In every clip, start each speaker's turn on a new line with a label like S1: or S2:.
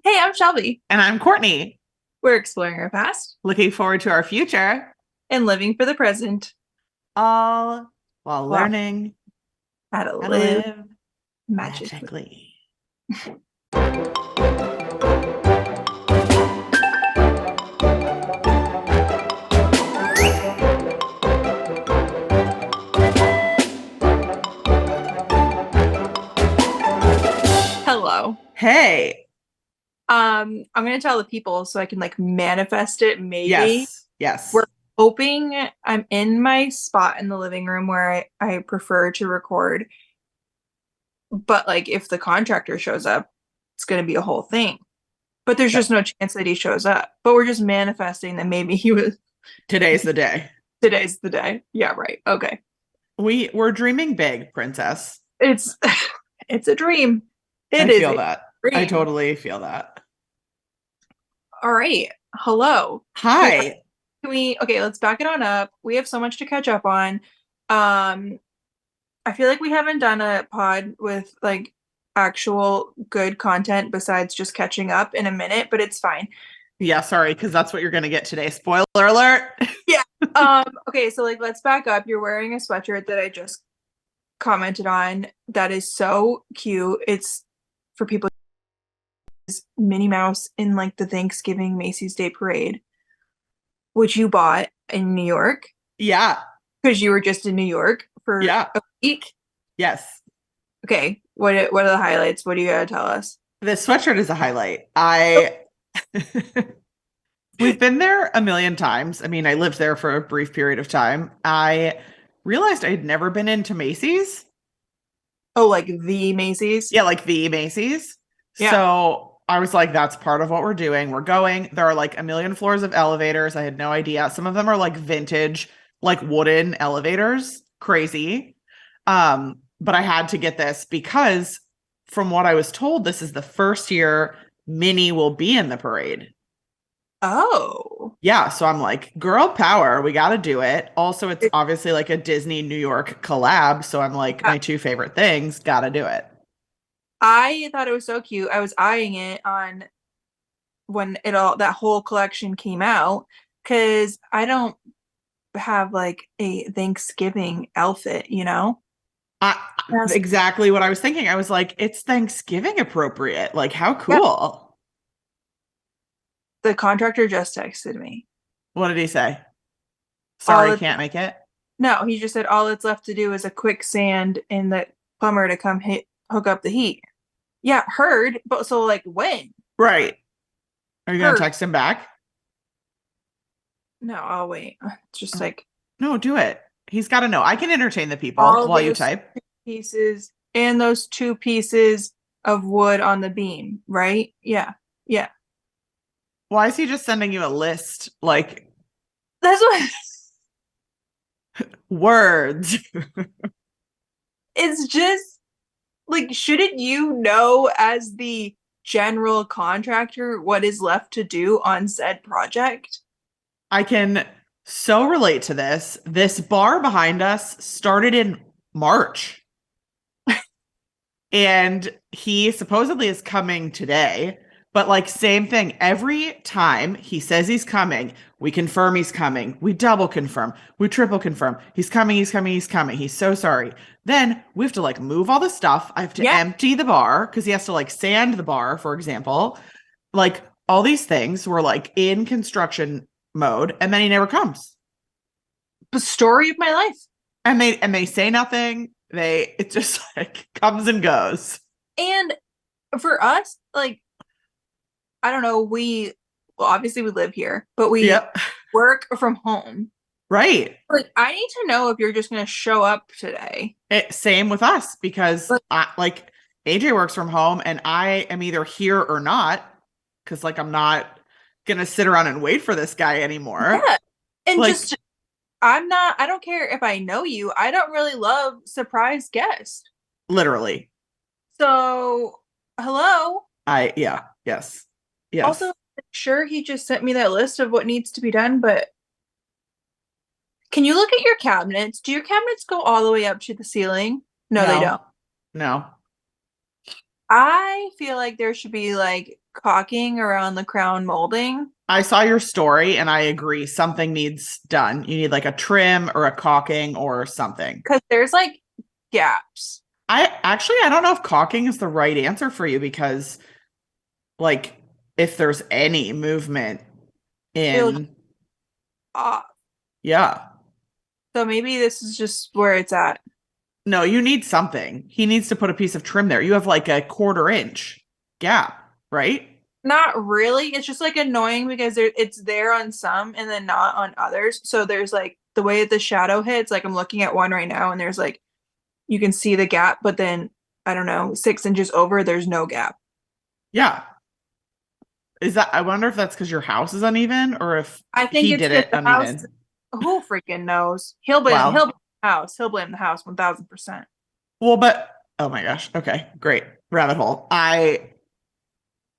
S1: Hey, I'm Shelby.
S2: And I'm Courtney,
S1: We're exploring our past
S2: looking forward to our future,
S1: and living for the present.
S2: all while
S1: Wow,
S2: learning
S1: how to
S2: how to
S1: live
S2: live
S1: magically.
S2: magically.
S1: Hello.
S2: Hey,
S1: I'm gonna tell the people so I can like manifest it. Maybe
S2: yes,
S1: we're
S2: yes.
S1: hoping I'm in my spot in the living room where I prefer to record. But like, if the contractor shows up, it's gonna be a whole thing. But there's just no chance that he shows up. But we're just manifesting that maybe he was.
S2: Today's the day.
S1: Today's the day. Yeah, right. Okay.
S2: We're dreaming big, princess.
S1: It's it's a dream.
S2: I
S1: It is
S2: feel
S1: a
S2: that. I
S1: dream.
S2: totally feel that.
S1: All right. Hello. Okay,
S2: Hi.
S1: okay, let's back it on up. We have so much to catch up on. Um, I feel like we haven't done a pod with like actual good content besides just catching up in a minute, but it's fine.
S2: Yeah, sorry, because that's what you're going to get today. Spoiler alert.
S1: Yeah. Okay, so like let's back up. You're wearing a sweatshirt that I just commented on that is so cute. It's for people Minnie Mouse in like the Thanksgiving Macy's Day Parade, which you bought in New York
S2: Yeah,
S1: because you were just in New York for
S2: yeah,
S1: a week.
S2: yes.
S1: Okay, what are the highlights? What do you gotta tell us?
S2: This sweatshirt is a highlight. I We've been there a million times. I mean, I lived there for a brief period of time. I realized I'd never been into Macy's.
S1: Oh, like the Macy's?
S2: Yeah, like the Macy's.
S1: Yeah.
S2: So I was like, that's part of what we're doing. We're going. There are like a million floors of elevators. I had no idea. Some of them are like vintage, like wooden elevators. Crazy. But I had to get this because from what I was told, this is the first year Minnie will be in the parade.
S1: Oh.
S2: Yeah, so I'm like, girl power, we got to do it. Also, it's obviously like a Disney New York collab, so I'm like,
S1: Yeah.
S2: my two favorite things, got to do it.
S1: I thought it was so cute. I was eyeing it on when it all that whole collection came out because I don't have like a Thanksgiving outfit, you know?
S2: I,
S1: Yes.
S2: exactly what I was thinking. I was like, it's Thanksgiving appropriate. Like, how
S1: Yeah.
S2: cool.
S1: The contractor just texted me.
S2: What did he say?
S1: All
S2: Sorry,
S1: it
S2: can't make it.
S1: No, he just said all it's left to do is a quick sand and the plumber to come hook up the heat. Yeah, heard, but so like when?
S2: Right. Are you going to
S1: Heard.
S2: text him back?
S1: No, I'll wait. It's just like
S2: No, do it. He's got to know. I can entertain the people
S1: all
S2: while you
S1: those
S2: type.
S1: pieces and those two pieces of wood on the beam, right? Yeah. Yeah.
S2: Why is he just sending you a list? Like,
S1: That's what
S2: words.
S1: it's just like, shouldn't you know as the general contractor what is left to do on said project?
S2: I can so relate to this. This bar behind us started in March, and he supposedly is coming today. But like, same thing. Every time he says he's coming, we confirm he's coming. We double confirm. We triple confirm. He's coming. He's coming. He's coming. He's so sorry. Then we have to like move all the stuff. I have to
S1: Yeah.
S2: empty the bar because he has to like sand the bar, for example. Like, all these things were like in construction mode, and then he never comes.
S1: The story of my life.
S2: And they say nothing. It just like comes and goes.
S1: And for us, like, I don't know, well, obviously we live here, but we
S2: Yep.
S1: work from home.
S2: Right.
S1: Like, I need to know if you're just gonna show up today.
S2: Same with us because
S1: Like,
S2: like AJ works from home and I am either here or not because like I'm not gonna sit around and wait for this guy anymore.
S1: yeah. And
S2: Like,
S1: just I don't care if I know you. I don't really love surprise guests.
S2: literally.
S1: So, hello.
S2: Yeah, yes.
S1: Also,
S2: Yes.
S1: sure, he just sent me that list of what needs to be done, but can you look at your cabinets? Do your cabinets go all the way up to the ceiling? No, they
S2: No.
S1: don't.
S2: No.
S1: I feel like there should be like caulking around the crown molding.
S2: I saw your story and I agree. Something needs done. You need like a trim or a caulking or something.
S1: Because there's like gaps.
S2: I don't know if caulking is the right answer for you because like if there's any movement
S1: It looks
S2: in,
S1: off.
S2: yeah.
S1: So maybe this is just where it's at.
S2: No, you need something. He needs to put a piece of trim there. You have like a 1/4 inch gap, right?
S1: Not really. It's just like annoying because it's there on some and then not on others. So there's like the way that the shadow hits, like I'm looking at one right now and there's like you can see the gap, but then I don't know, 6 inches over, there's no gap.
S2: Yeah. I wonder if that's because your house is uneven or if
S1: I think
S2: he
S1: it's
S2: did
S1: because
S2: it
S1: the house,
S2: uneven.
S1: who freaking knows? He'll blame
S2: Wow.
S1: the house. He'll blame the house 1000%.
S2: Well, but oh my gosh. Okay, great. Rabbit hole. I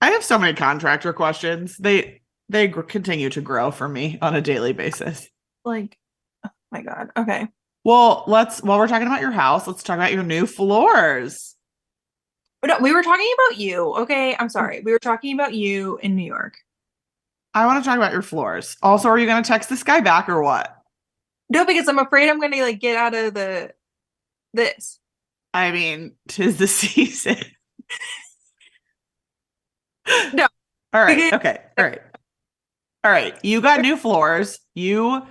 S2: have so many contractor questions. They continue to grow for me on a daily basis.
S1: Like, oh my God. Okay.
S2: Well, while we're talking about your house, let's talk about your new floors.
S1: But no, we were talking about you. Okay. I'm sorry. We were talking about you in New York.
S2: I want to talk about your floors. Also, are you going to text this guy back or what?
S1: No, because I'm afraid I'm gonna like get out of this.
S2: I mean, 'tis the season.
S1: No,
S2: All right.
S1: because
S2: Okay. All right. All right. You got new floors. You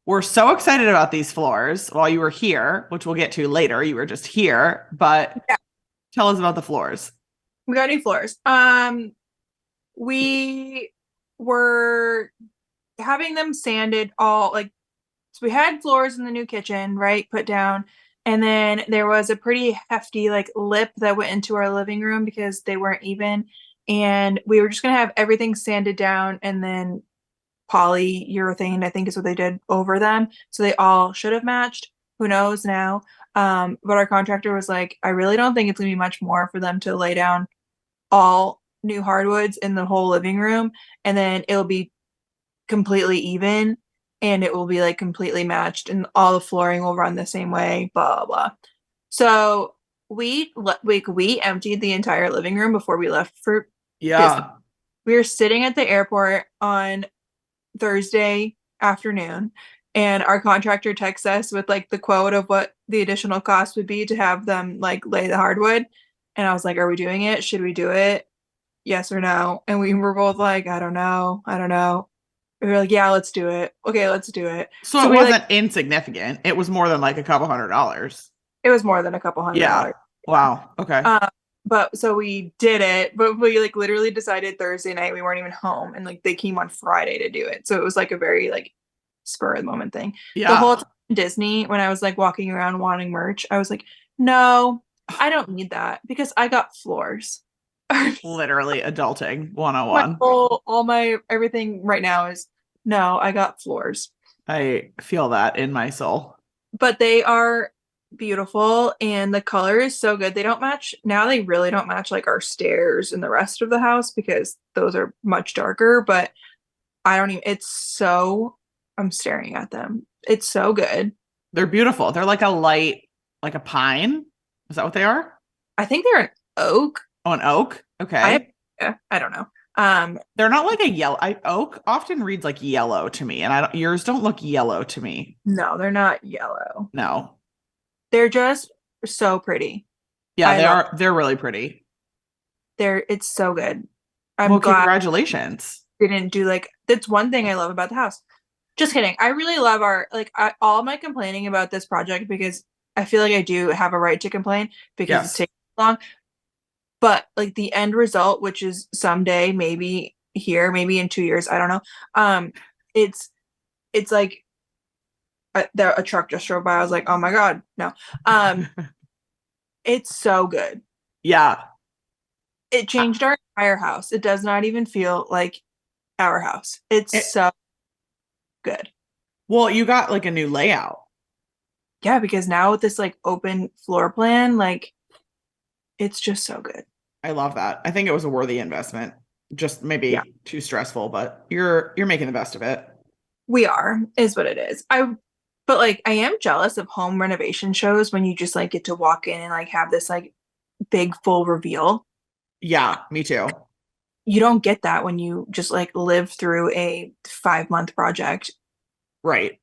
S2: were so excited about these floors while you were here, which we'll get to later. You were just here, but
S1: yeah,
S2: tell us about the floors.
S1: we got new floors. We were having them sanded all like so we had floors in the new kitchen, right, put down. And then there was a pretty hefty like lip that went into our living room because they weren't even. And we were just gonna have everything sanded down and then polyurethane, I think is what they did over them. So they all should have matched. Who knows now? But our contractor was like, I really don't think it's gonna be much more for them to lay down all new hardwoods in the whole living room, and then it'll be completely even and it will be like completely matched and all the flooring will run the same way, blah blah blah. So we emptied the entire living room before we left for business.
S2: Yeah.
S1: We were sitting at the airport on Thursday afternoon and our contractor texts us with like the quote of what the additional cost would be to have them like lay the hardwood. And I was like, are we doing it? Should we do it? Yes or no? And we were both like, I don't know. I don't know. We were like, yeah, let's do it. Okay, let's do it.
S2: So
S1: So
S2: it
S1: we like
S2: wasn't insignificant. It was more than like a couple $100.
S1: it was more than a couple hundred
S2: Yeah.
S1: dollars.
S2: Wow. Okay.
S1: But so we did it, but we like literally decided Thursday night we weren't even home and like they came on Friday to do it. So it was like a very like spur of the moment thing. The
S2: Yeah.
S1: whole time in Disney, when I was like walking around wanting merch, I was like, no, I don't need that because I got floors.
S2: Literally adulting
S1: My
S2: 101.
S1: whole, all my everything right now is no, I got floors.
S2: I feel that in my soul.
S1: But they are beautiful and the color is so good. They don't match now, they really don't match like our stairs and the rest of the house because those are much darker, but I don't even it's so I'm staring at them. It's so good.
S2: They're beautiful. They're like a light, like a pine. Is that what they are?
S1: I think they're an oak.
S2: Oh, an oak.
S1: I
S2: Okay.
S1: yeah, I don't know.
S2: They're not like a yellow. Oak often reads like yellow to me, and yours don't look yellow to me.
S1: No, they're not yellow.
S2: No.
S1: They're just so pretty.
S2: Yeah,
S1: I
S2: they
S1: love
S2: are. They're really pretty.
S1: it's so good. I'm
S2: Well,
S1: glad
S2: congratulations.
S1: we didn't do like that's one thing I love about the house. Just kidding. I really love our like all my complaining about this project because I feel like I do have a right to complain because it's
S2: Yes.
S1: taking long. But like the end result, which is someday, maybe here, maybe in 2 years, I don't know. It's like a truck just drove by. I was like, oh my God, no. Um, it's so good.
S2: Yeah.
S1: It changed our entire house. It does not even feel like our house. It's
S2: It,
S1: so good.
S2: well, you got like a new layout.
S1: Yeah, because now with this like open floor plan, like it's just so good.
S2: I love that. I think it was a worthy investment. Just
S1: Yeah,
S2: maybe too stressful, but you're making the best of it.
S1: we are, is what it is. But like I am jealous of home renovation shows when you just like get to walk in and like have this like big full reveal.
S2: Yeah, me too.
S1: you don't get that when you just like live through a 5-month project.
S2: Right.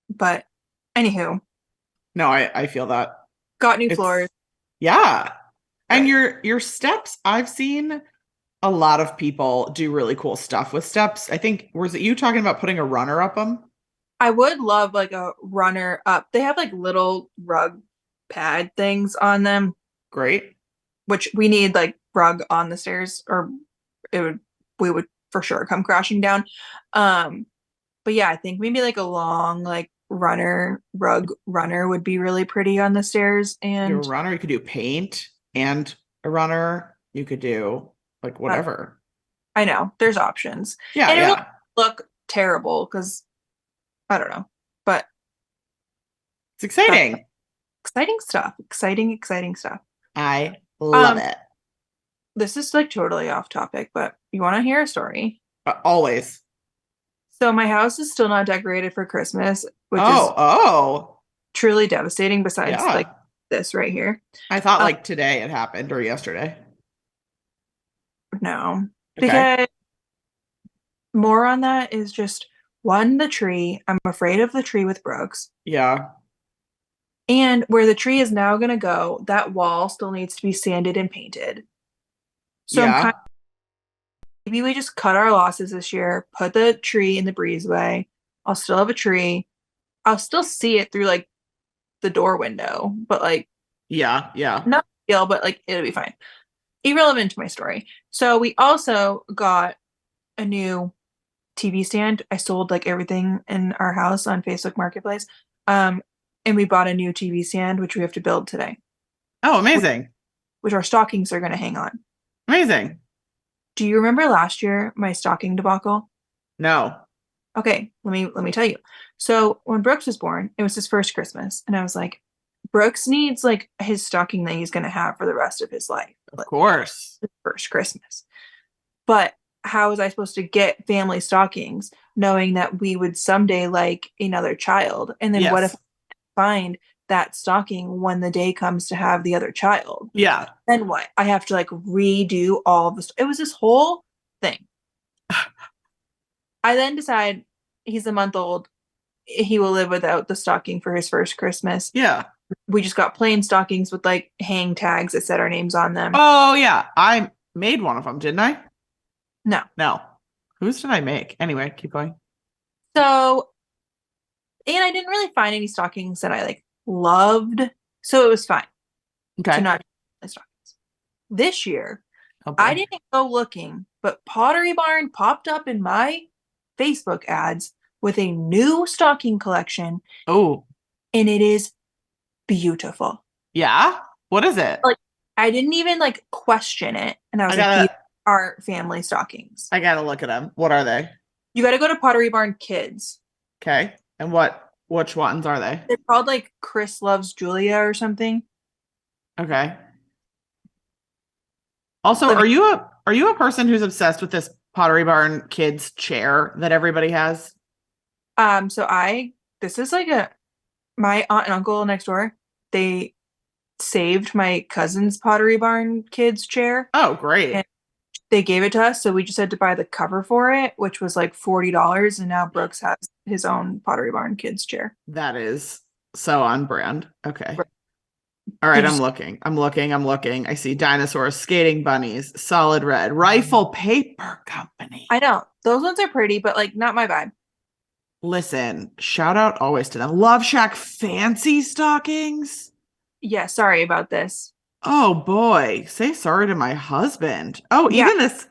S1: But anywho,
S2: No, I feel that.
S1: got new
S2: It's
S1: floors.
S2: yeah. And
S1: Good.
S2: your steps, I've seen a lot of people do really cool stuff with steps. I think was it you talking about putting a runner up them?
S1: I would love like a runner up. They have like little rug pad things on them,
S2: Great.
S1: which we need like rug on the stairs or it would we would for sure come crashing down. Um, but yeah, I think maybe like a long like rug runner would be really pretty on the stairs
S2: Do a
S1: and
S2: runner, you could do paint and a runner. You could do like
S1: uh,
S2: whatever.
S1: I know there's options.
S2: Yeah,
S1: And it will
S2: yeah.
S1: look terrible because I don't know. But
S2: It's
S1: that's
S2: exciting.
S1: exciting stuff. Exciting stuff.
S2: I love
S1: Um,
S2: it.
S1: this is like totally off topic, but you want to hear a story?
S2: Always.
S1: So my house is still not decorated for Christmas, which is
S2: Oh,
S1: truly devastating besides like
S2: yeah.
S1: this right here.
S2: I thought
S1: Um,
S2: like today it happened or yesterday.
S1: no,
S2: Okay.
S1: because more on that is just one, the tree. I'm afraid of the tree with Brooks.
S2: Yeah.
S1: And where the tree is now going to go, that wall still needs to be sanded and painted. So I'm kind
S2: Yeah.
S1: of, maybe we just cut our losses this year, put the tree in the breezeway. I'll still have a tree. I'll still see it through like the door window, but like
S2: Yeah. Yeah.
S1: not real, but like it'll be fine. Irrelevant to my story. So we also got a new TV stand. I sold like everything in our house on Facebook Marketplace. Um, and we bought a new TV stand, which we have to build today,
S2: Oh, amazing.
S1: which our stockings are going to hang on.
S2: Amazing.
S1: Do you remember last year my stocking debacle?
S2: No.
S1: Okay, let me tell you. So when Brooks was born, it was his first Christmas, and I was like, Brooks needs like his stocking that he's going to have for the rest of his life,
S2: Of
S1: like
S2: course.
S1: his first Christmas. But how was I supposed to get family stockings knowing that we would someday like another child? And then what if
S2: Yes.
S1: I find that stocking when the day comes to have the other child?
S2: Yeah.
S1: Then what? I have to like redo all of this. It was this whole thing. I then decide he's a month old. He will live without the stocking for his first Christmas.
S2: Yeah.
S1: We just got plain stockings with like hang tags that said our names on them.
S2: Oh, yeah. I made one of them, didn't I?
S1: No.
S2: No. Whose did I make? Anyway, keep going.
S1: So, and I didn't really find any stockings that I like loved. So it was fine to
S2: Okay.
S1: not do stockings. This year,
S2: Oh
S1: I
S2: boy.
S1: didn't go looking, but Pottery Barn popped up in my Facebook ads with a new stocking collection,
S2: Oh,
S1: and it is beautiful.
S2: yeah. What is it?
S1: Like, I didn't even like question it. And I
S2: I
S1: was like, these
S2: gotta
S1: are family stockings.
S2: I gotta look at them. What are they?
S1: You got to go to Pottery Barn Kids.
S2: Okay. And which ones are they?
S1: They're called like Chris Loves Julia or something.
S2: Okay. Also,
S1: Let me,
S2: are you a person who's obsessed with this Pottery Barn kids chair that everybody has?
S1: so this is like my aunt and uncle next door. They saved my cousin's Pottery Barn Kids chair
S2: Oh, great.
S1: and they gave it to us. So we just had to buy the cover for it, which was like $40. And now Brooks has his own Pottery Barn Kids chair.
S2: That is so on brand. Okay.
S1: Right.
S2: All
S1: They
S2: right, I'm
S1: just,
S2: looking. I'm looking. I see dinosaurs, skating bunnies, solid red, rifle paper company.
S1: I know those ones are pretty, but like not my vibe.
S2: Listen, shout out always to them. Love Shack fancy stockings.
S1: Yeah, sorry about this.
S2: Oh boy, say sorry to my husband. Oh,
S1: Yeah,
S2: even this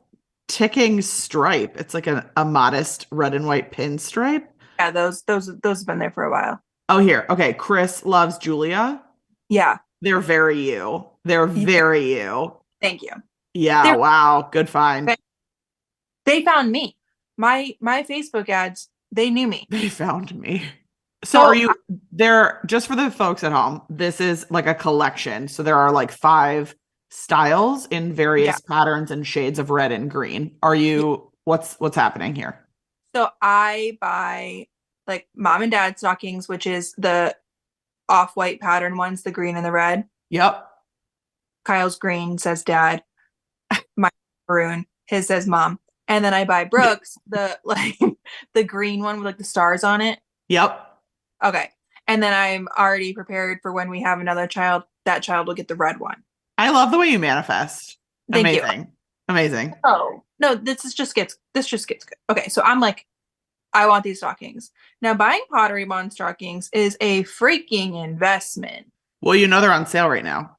S2: ticking stripe. It's like a modest red and white pinstripe.
S1: yeah, those have been there for a while.
S2: Oh, here. Okay, Chris loves Julia.
S1: Yeah,
S2: They're very you. They're
S1: yeah,
S2: very you.
S1: thank you.
S2: Yeah,
S1: They're
S2: wow, good find.
S1: they found me. My Facebook ads, they knew me.
S2: They found me. So are
S1: So
S2: you there just for the folks at home? This is like a collection. So there are like 5 styles in
S1: yeah,
S2: various patterns and shades of red and green. Are
S1: yeah.
S2: you what's happening here?
S1: So I buy like mom and dad stockings, which is the off-white pattern ones, the green and the red.
S2: Yep.
S1: Kyle's green says dad. My maroon. His says mom. And then I buy Brooks the like the green one with like the stars on it.
S2: Yep.
S1: Okay. And then I'm already prepared for when we have another child. That child will get the red one.
S2: I love the way you manifest.
S1: Thank you.
S2: Amazing. Amazing.
S1: Oh no, this just gets good. Okay, so I'm like, I want these stockings. Now buying Pottery Barn stockings is a freaking investment.
S2: Well, you know they're on sale right now.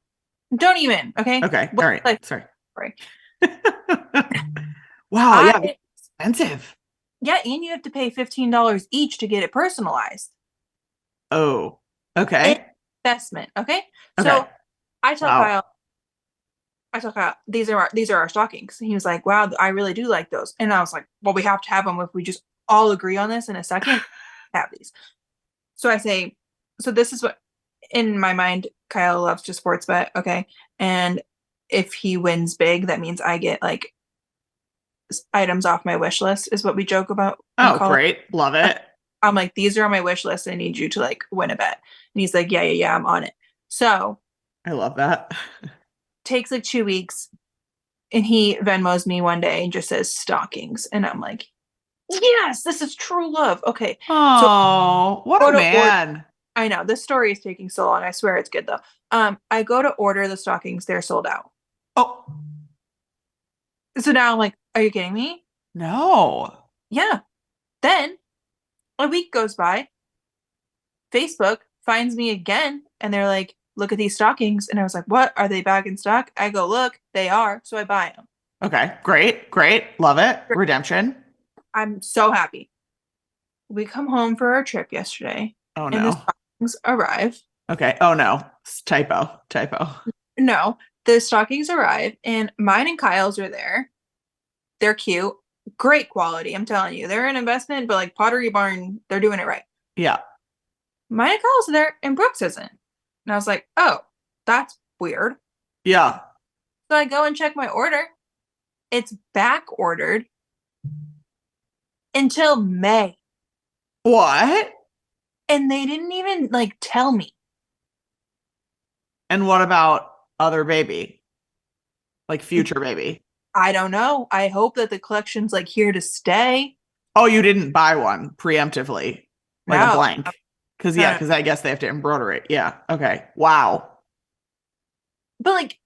S1: Don't even, okay?
S2: Okay. All right.
S1: Like,
S2: Sorry.
S1: sorry.
S2: Wow. Yeah. Expensive.
S1: Yeah, and you have to pay $15 each to get it personalized.
S2: Oh. Okay.
S1: Investment, okay?
S2: Okay.
S1: So I tell
S2: Wow.
S1: Kyle, these are our stockings. And he was like, wow, I really do like those. And I was like, well, we have to have them if we just all agree on this in a second. Have these. So I say, so this is what in my mind, Kyle loves to sports bet, okay? And if he wins big, that means I get like items off my wish list, is what we joke about in
S2: Oh,
S1: college.
S2: great. Love it.
S1: I'm like, these are on my wish list. I need you to like win a bet. And he's like, yeah, I'm on it. So
S2: I love that.
S1: takes like 2 weeks, and he Venmos me one day and just says stockings. And I'm like, yes, this is true love. Okay. So
S2: Oh, what
S1: go
S2: a
S1: to order.
S2: man.
S1: I know this story is taking so long. I swear it's good though. I go to order the stockings, they're sold out.
S2: Oh,
S1: So now I'm like, are you kidding me?
S2: no.
S1: Yeah. Then a week goes by, Facebook finds me again, and they're like, look at these stockings. And I was like, what? Are they back in stock? I go, look, they are. So I buy them.
S2: Okay. Great. Great. Love it. Redemption.
S1: I'm so happy. We come home for our trip yesterday,
S2: Oh,
S1: and the
S2: no.
S1: stockings arrive.
S2: Okay. Oh, no. Typo. Typo.
S1: No, the stockings arrive, and mine and Kyle's are there. They're cute. Great quality. I'm telling you. They're an investment, but like Pottery Barn, they're doing it right.
S2: Yeah.
S1: Mine and Kyle's are there, and Brooks isn't. And I was like, oh, that's weird.
S2: Yeah.
S1: So I go and check my order. It's back ordered until May.
S2: What?
S1: And they didn't even like tell me.
S2: And what about other baby? Like future baby?
S1: I don't know. I hope that the collection's like here to stay.
S2: Oh, you didn't buy one preemptively, like a
S1: No.
S2: blank. Because, yeah, because I guess they have to embroider it. Yeah. Okay. Wow.
S1: But like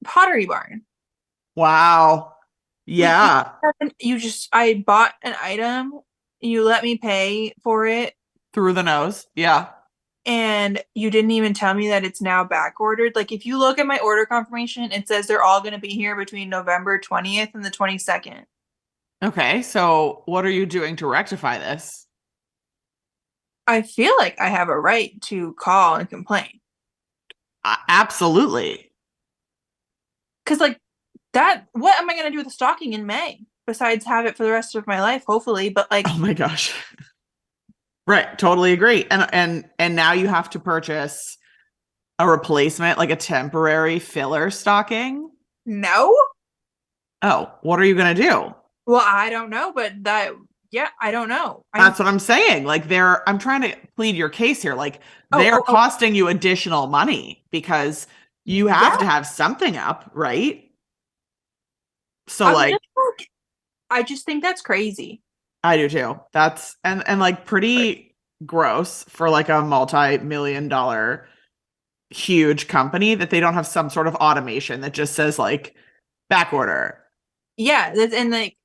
S1: Pottery Barn.
S2: Wow. Yeah.
S1: I bought an item, you let me pay for it,
S2: Through the nose. Yeah.
S1: and you didn't even tell me that it's now back ordered. Like if you look at my order confirmation, it says they're all going to be here between November 20th and the 22nd.
S2: Okay. So what are you doing to rectify this?
S1: I feel like I have a right to call and complain.
S2: Absolutely.
S1: Because like that, what am I going to do with the stocking in May besides have it for the rest of my life, hopefully? But like,
S2: Oh my gosh. Right. Totally agree. And now you have to purchase a replacement, like a temporary filler stocking.
S1: no.
S2: Oh, what are you going to do?
S1: Well, I don't know, but yeah, I don't know.
S2: That's what I'm saying. Like I'm trying to plead your case here. Like they're costing you additional money because you have to have something up, right? So
S1: I just think that's crazy.
S2: I do too. That's and like pretty gross for like a multi-million-dollar huge company that they don't have some sort of automation that just says like back order.
S1: Yeah, and like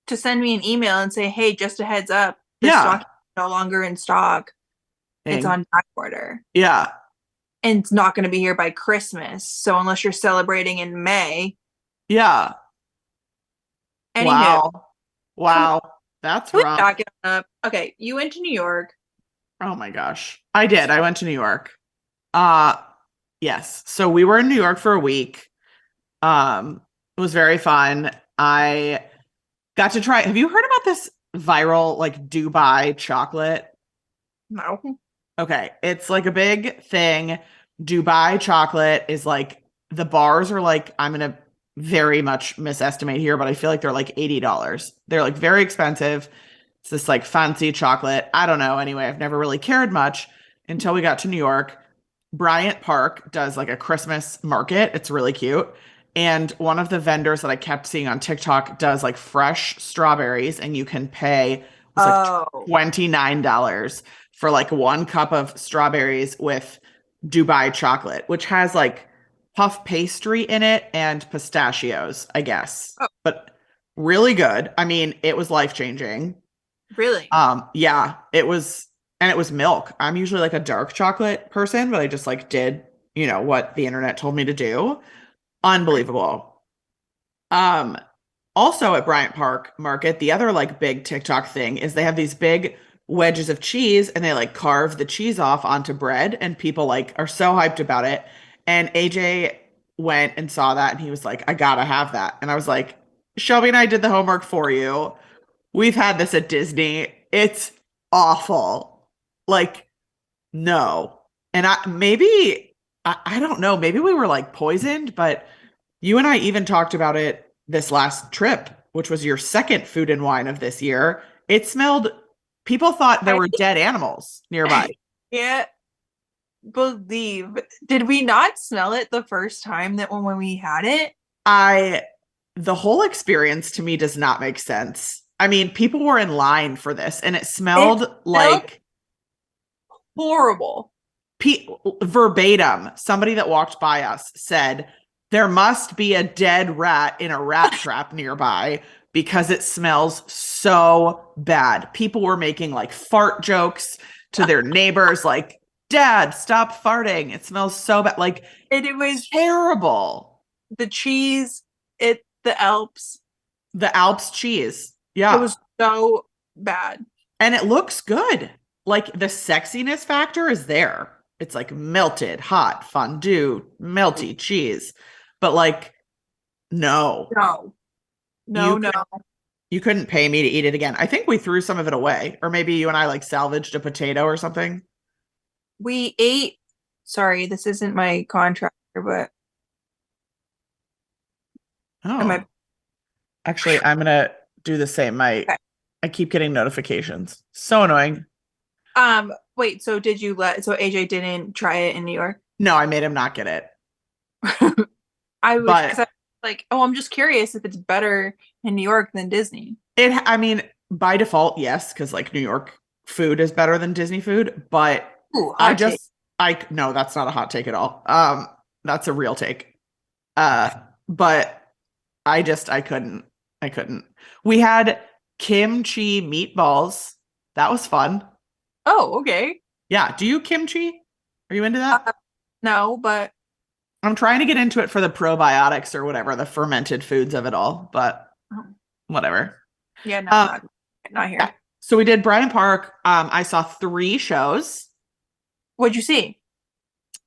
S1: to send me an email and say, "Hey, just a heads up, this stock is no longer in stock. It's on back order."
S2: Yeah.
S1: And it's not going to be here by Christmas. So unless you're celebrating in May.
S2: Yeah.
S1: Anywho,
S2: wow. That's rough.
S1: back it up. Okay, you went to New York.
S2: Oh my gosh. I did. I went to New York. Yes. So we were in New York for a week. It was very fun. I got to try. Have you heard about this viral like Dubai chocolate?
S1: No.
S2: Okay. It's like a big thing. Dubai chocolate is like the bars are like, I'm going to very much misestimate here, but I feel like they're like $80. They're like very expensive. It's this like fancy chocolate. I don't know. Anyway, I've never really cared much until we got to New York. Bryant Park does like a Christmas market. It's really cute. And one of the vendors that I kept seeing on TikTok does like fresh strawberries, and you can pay, it was like
S1: Oh,
S2: $29 for like 1 cup of strawberries with Dubai chocolate, which has like puff pastry in it and pistachios, I guess.
S1: oh,
S2: But really good. I mean, it was life-changing.
S1: really?
S2: Yeah, it was, and it was milk. I'm usually like a dark chocolate person, but I just like did, what the internet told me to do. Unbelievable. Um, Also at Bryant Park Market, the other like big TikTok thing is they have these big wedges of cheese and they like carve the cheese off onto bread and people like are so hyped about it. And AJ went and saw that and he was like, I gotta have that. And I was like, Shelby and I did the homework for you. We've had this at Disney. It's awful. Like, no. And I don't know, maybe we were like poisoned, but you and I even talked about it this last trip, which was your second food and wine of this year. It smelled, people thought there
S1: I
S2: were dead animals nearby.
S1: can't believe. Did we not smell it the first time that when we had it?
S2: I, the whole experience to me does not make sense. I mean, people were in line for this and it
S1: It
S2: smelled
S1: smelled
S2: like
S1: horrible.
S2: verbatim. Somebody that walked by us said, there must be a dead rat in a rat trap nearby because it smells so bad. People were making like fart jokes to their neighbors, like, Dad, stop farting. It smells so bad. Like,
S1: And it was
S2: terrible.
S1: the cheese, the Alps.
S2: The Alps cheese.
S1: It
S2: Yeah.
S1: was so bad.
S2: And it looks good. Like, the sexiness factor is there. It's like melted, hot, fondue, melty cheese. But like, no.
S1: No,
S2: You
S1: no.
S2: You couldn't pay me to eat it again. I think we threw some of it away. Or maybe you and I like salvaged a potato or something.
S1: We ate. Sorry, this isn't my contractor, but am I?
S2: Oh. Actually, I'm gonna do the same.
S1: Okay.
S2: I keep getting notifications. So annoying.
S1: Wait. So did you let? So AJ didn't try it in New York?
S2: No, I made him not get it.
S1: I was
S2: But
S1: because I was like, oh, I'm just curious if it's better in New York than Disney.
S2: I mean, by default, yes, because like New York food is better than Disney food. But
S1: Ooh, hot take.
S2: no, that's not a hot take at all. That's a real take. But I couldn't. We had kimchi meatballs. That was fun.
S1: Oh, okay.
S2: Yeah. Do you kimchi? Are you into
S1: Uh,
S2: that?
S1: no, but
S2: I'm trying to get into it for the probiotics or whatever, the fermented foods of it all, but
S1: oh,
S2: whatever.
S1: yeah, no,
S2: Um,
S1: not
S2: yeah.
S1: here.
S2: So we did Bryant Park. I saw 3 shows.
S1: What'd you see?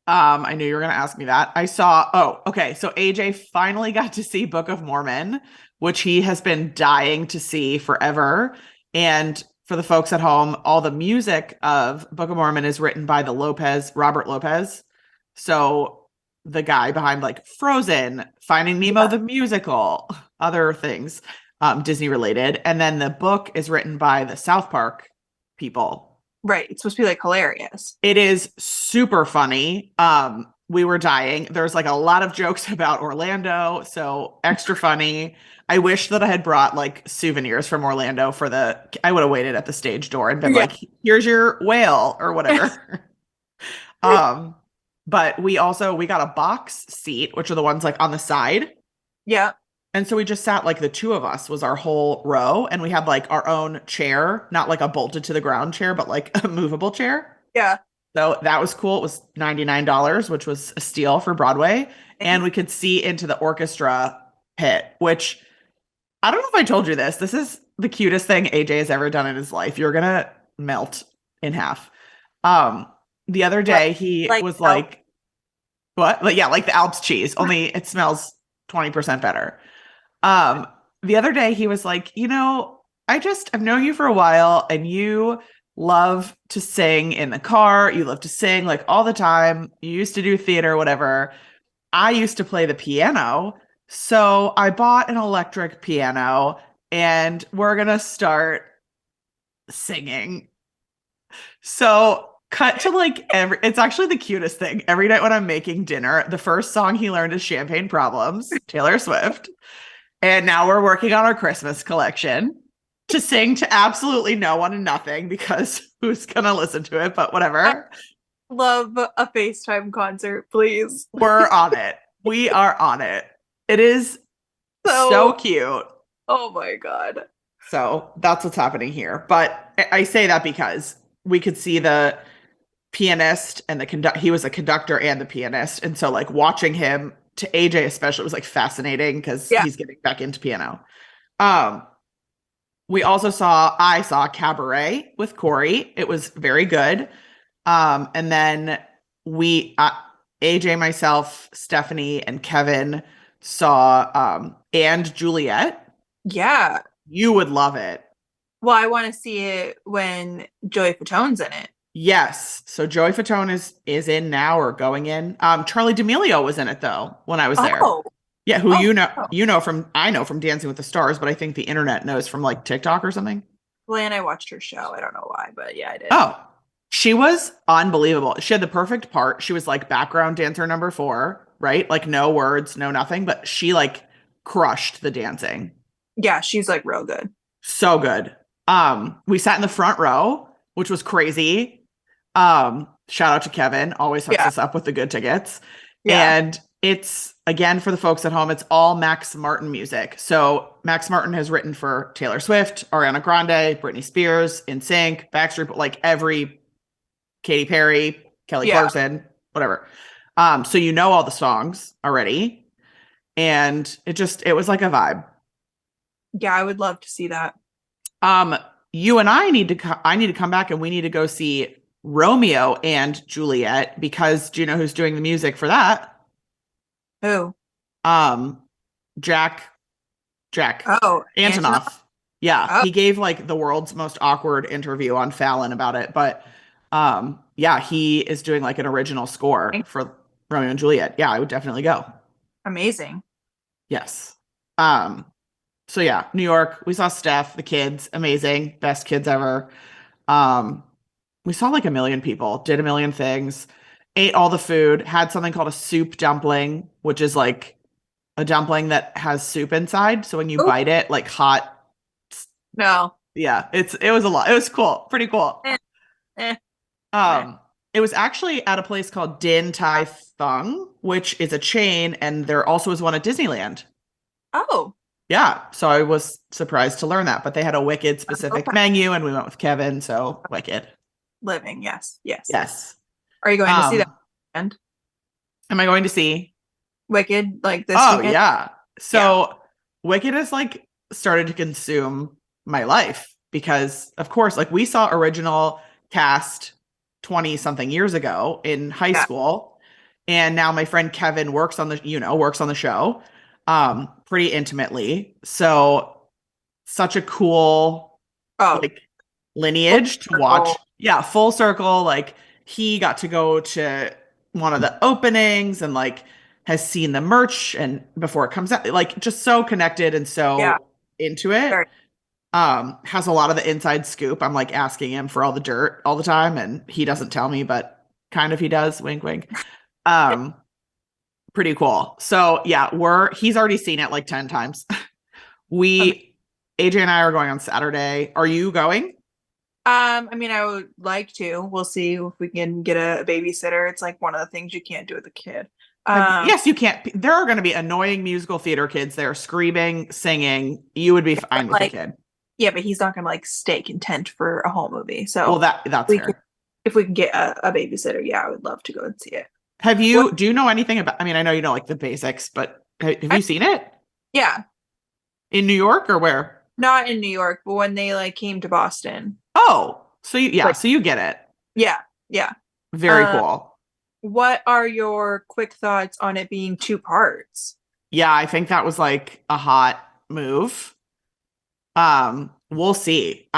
S2: I knew you were going to ask me that. Oh, okay. So AJ finally got to see Book of Mormon, which he has been dying to see forever. And for the folks at home, all the music of Book of Mormon is written by Robert Lopez. So the guy behind like Frozen, Finding Nemo,
S1: Yeah.
S2: the musical, other things, Disney related. And then the book is written by the South Park people.
S1: Right. It's supposed to be like hilarious.
S2: It is super funny. We were dying. There's like a lot of jokes about Orlando, so extra funny. I wish that I had brought like souvenirs from Orlando I would have waited at the stage door and been
S1: Yeah.
S2: like, here's your whale or whatever. um, but we got a box seat, which are the ones like on the side.
S1: Yeah.
S2: And so we just sat like the two of us was our whole row, and we had like our own chair, not like a bolted to the ground chair, but like a movable chair.
S1: Yeah.
S2: So that was cool. It was $99, which was a steal for Broadway. And we could see into the orchestra pit, which I don't know if I told you this. This is the cutest thing AJ has ever done in his life. You're gonna melt in half. Um, the other day he
S1: Like,
S2: was like, what? Like, yeah, like the Alps cheese, only it smells 20% better. Um, the other day he was like, I've known you for a while and you love to sing in the car. You love to sing like all the time. You used to do theater, whatever. I used to play the piano. So I bought an electric piano and we're going to start singing. So Cut to like it's actually the cutest thing. Every night when I'm making dinner, the first song he learned is Champagne Problems, Taylor Swift. And now we're working on our Christmas collection to sing to absolutely no one and nothing because who's gonna listen to it? But
S1: I
S2: whatever.
S1: love a FaceTime concert, please.
S2: We're on it. We are on it. It is so
S1: So,
S2: cute.
S1: oh my God.
S2: So that's what's happening here. But I say that because we could see the pianist and the he was a conductor and the pianist. And so like watching him to AJ especially was like fascinating because
S1: Yeah.
S2: he's getting back into piano. We also I saw Cabaret with Corey. It was very good. And then we AJ, myself, Stephanie, and Kevin saw and Juliet.
S1: Yeah.
S2: You would love it.
S1: Well, I want to see it when Joey Fatone's in it.
S2: Yes. So Joey Fatone is in now or going in. Charlie D'Amelio was in it though when I was there.
S1: Oh,
S2: Yeah, who
S1: oh,
S2: you know from I know from Dancing with the Stars, but I think the internet knows from like TikTok or something.
S1: well, and I watched her show. I don't know why, but yeah, I did.
S2: Oh, she was unbelievable. She had the perfect part. She was like background dancer number 4, right? Like no words, no nothing, but she like crushed the dancing.
S1: Yeah, she's like real good.
S2: So good. We sat in the front row, which was crazy. Shout out to Kevin, always hooks
S1: Yeah.
S2: us up with the good tickets.
S1: Yeah.
S2: And it's again for the folks at home, it's all Max Martin music. So Max Martin has written for Taylor Swift, Ariana Grande, Britney Spears, NSYNC, Backstreet, like every Katy Perry, Kelly
S1: Yeah.
S2: Clarkson, whatever. So you know all the songs already. And it was like a vibe.
S1: Yeah, I would love to see that.
S2: You and I need to come back and we need to go see Romeo and Juliet because do you know who's doing the music for that?
S1: Who?
S2: Um, Jack
S1: Oh,
S2: Antonoff. Yeah,
S1: Oh,
S2: he gave like the world's most awkward interview on Fallon about it, but yeah, he is doing like an original score for Romeo and Juliet. Yeah, I would definitely go.
S1: amazing.
S2: Yes. So yeah, New York, we saw Steph, the kids, amazing, best kids ever. Um, we saw like a million people, did a million things, ate all the food, had something called a soup dumpling, which is like a dumpling that has soup inside. So when you
S1: Oh,
S2: bite it, like hot,
S1: no.
S2: yeah, it was a lot. It was cool, pretty cool.
S1: Eh, eh, eh.
S2: Um, it was actually at a place called Din Tai Fung, which is a chain, and there also is one at Disneyland.
S1: Oh,
S2: Yeah, so I was surprised to learn that, but they had a Wicked specific
S1: okay.
S2: menu, and we went with Kevin, so Wicked.
S1: Living. Yes. Yes.
S2: Yes.
S1: Are you going to see that weekend?
S2: Am I going to see?
S1: Wicked, like this
S2: Oh,
S1: weekend?
S2: yeah. So Wicked has like started to consume my life because, of course, like we saw original cast 20 something years ago in high
S1: Yeah.
S2: school. And now my friend Kevin works on the show pretty intimately. So such a cool
S1: Oh,
S2: like lineage to watch. Yeah, full circle. Like he got to go to one of the openings and like has seen the merch and before it comes out, like just so connected and
S1: yeah.
S2: so into it.
S1: Very.
S2: Has a lot of the inside scoop. I'm like asking him for all the dirt all the time, and he doesn't tell me, but kind of he does. Wink, wink. Um, Pretty cool. So yeah, he's already seen it like 10 times. AJ and I are going on Saturday. Are you going?
S1: I mean, I would like to. We'll see if we can get a babysitter. It's like one of the things you can't do with a kid.
S2: Yes, you can't. There are going to be annoying musical theater kids there screaming, singing. You would be fine with a kid.
S1: Yeah, but he's not going to like stay content for a whole movie. So
S2: Well, that's fair.
S1: If we can get a babysitter, yeah, I would love to go and see it.
S2: Do you know anything about, I mean, I know you know like the basics, but have you seen it?
S1: Yeah.
S2: In New York or where?
S1: Not in New York, but when they like came to Boston.
S2: Oh, so you get it.
S1: Yeah. Yeah.
S2: Very cool.
S1: What are your quick thoughts on it being 2 parts?
S2: Yeah, I think that was like a hot move. We'll see.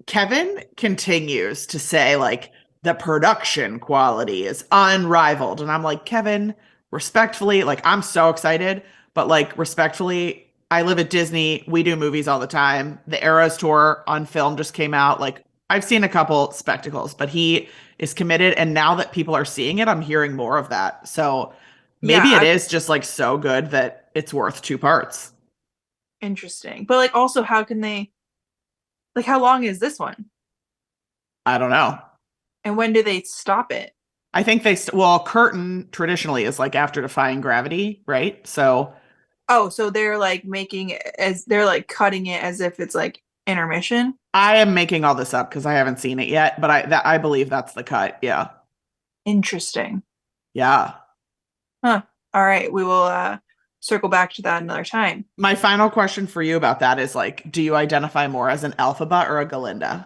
S2: Kevin continues to say like the production quality is unrivaled. And I'm like, Kevin, respectfully, like I'm so excited, but like respectfully, I live at Disney. We do movies all the time. The Eras tour on film just came out. Like I've seen a couple spectacles, but he is committed. And now that people are seeing it, I'm hearing more of that. So maybe it
S1: Yeah,
S2: is just like so good that it's worth two parts.
S1: interesting. But like also how can they like how long is this one?
S2: I don't know.
S1: And when do they stop it?
S2: I think well, curtain traditionally is like after defying gravity, right? So
S1: Oh, so they're like making it as they're like cutting it as if it's like intermission.
S2: I am making all this up because I haven't seen it yet, but I believe that's the cut. Yeah.
S1: Interesting.
S2: Yeah.
S1: Huh. All right, we will circle back to that another time.
S2: My final question for you about that is like, do you identify more as an Alphaba or a Galinda?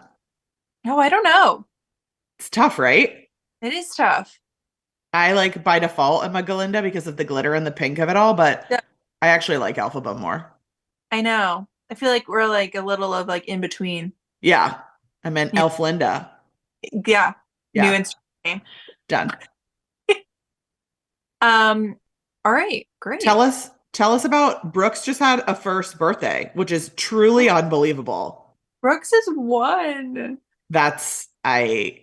S1: No, I don't know.
S2: It's tough, right?
S1: It is tough.
S2: I like by default am a Galinda because of the glitter and the pink of it all, but
S1: Yeah,
S2: I actually like Alphaba more.
S1: I know. I feel like we're like a little of like in between.
S2: Yeah. I meant
S1: Yeah,
S2: Elf Linda.
S1: yeah. New
S2: Yeah.
S1: Instagram name.
S2: Done.
S1: All right, great.
S2: Tell us about Brooks just had a first birthday, which is truly unbelievable.
S1: Brooks is one.
S2: That's I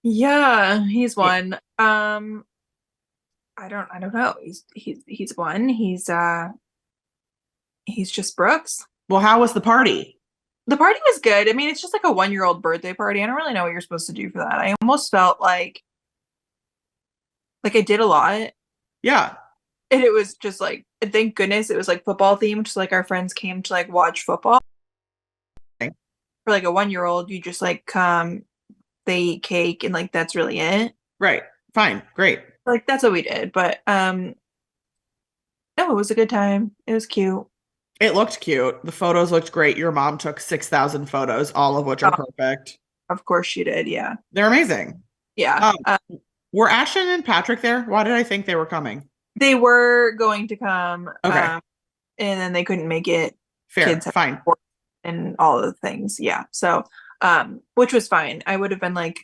S1: Yeah, he's
S2: yeah.
S1: one. I don't know. He's one. He's just Brooks.
S2: Well, how was the party?
S1: The party was good. I mean, it's just like a 1-year-old birthday party. I don't really know what you're supposed to do for that. I almost felt like I did a lot.
S2: Yeah.
S1: And it was just like thank goodness it was like football themed. So like our friends came to like watch football.
S2: Okay.
S1: For like a 1-year-old, you just like come, they eat cake and like that's really it.
S2: Right. Fine. Great.
S1: Like that's what we did. But no, it was a good time. It was cute.
S2: It looked cute. The photos looked great. Your mom took 6,000 photos, all of which are
S1: Oh,
S2: perfect.
S1: of course she did. Yeah.
S2: They're amazing.
S1: Yeah.
S2: Um, were Ashton and Patrick there? Why did I think they were coming?
S1: They were going to come,
S2: Okay.
S1: and then they couldn't make it.
S2: Fair.
S1: Kids had
S2: Fine.
S1: work and all of the things. Yeah. So, which was fine. I would have been like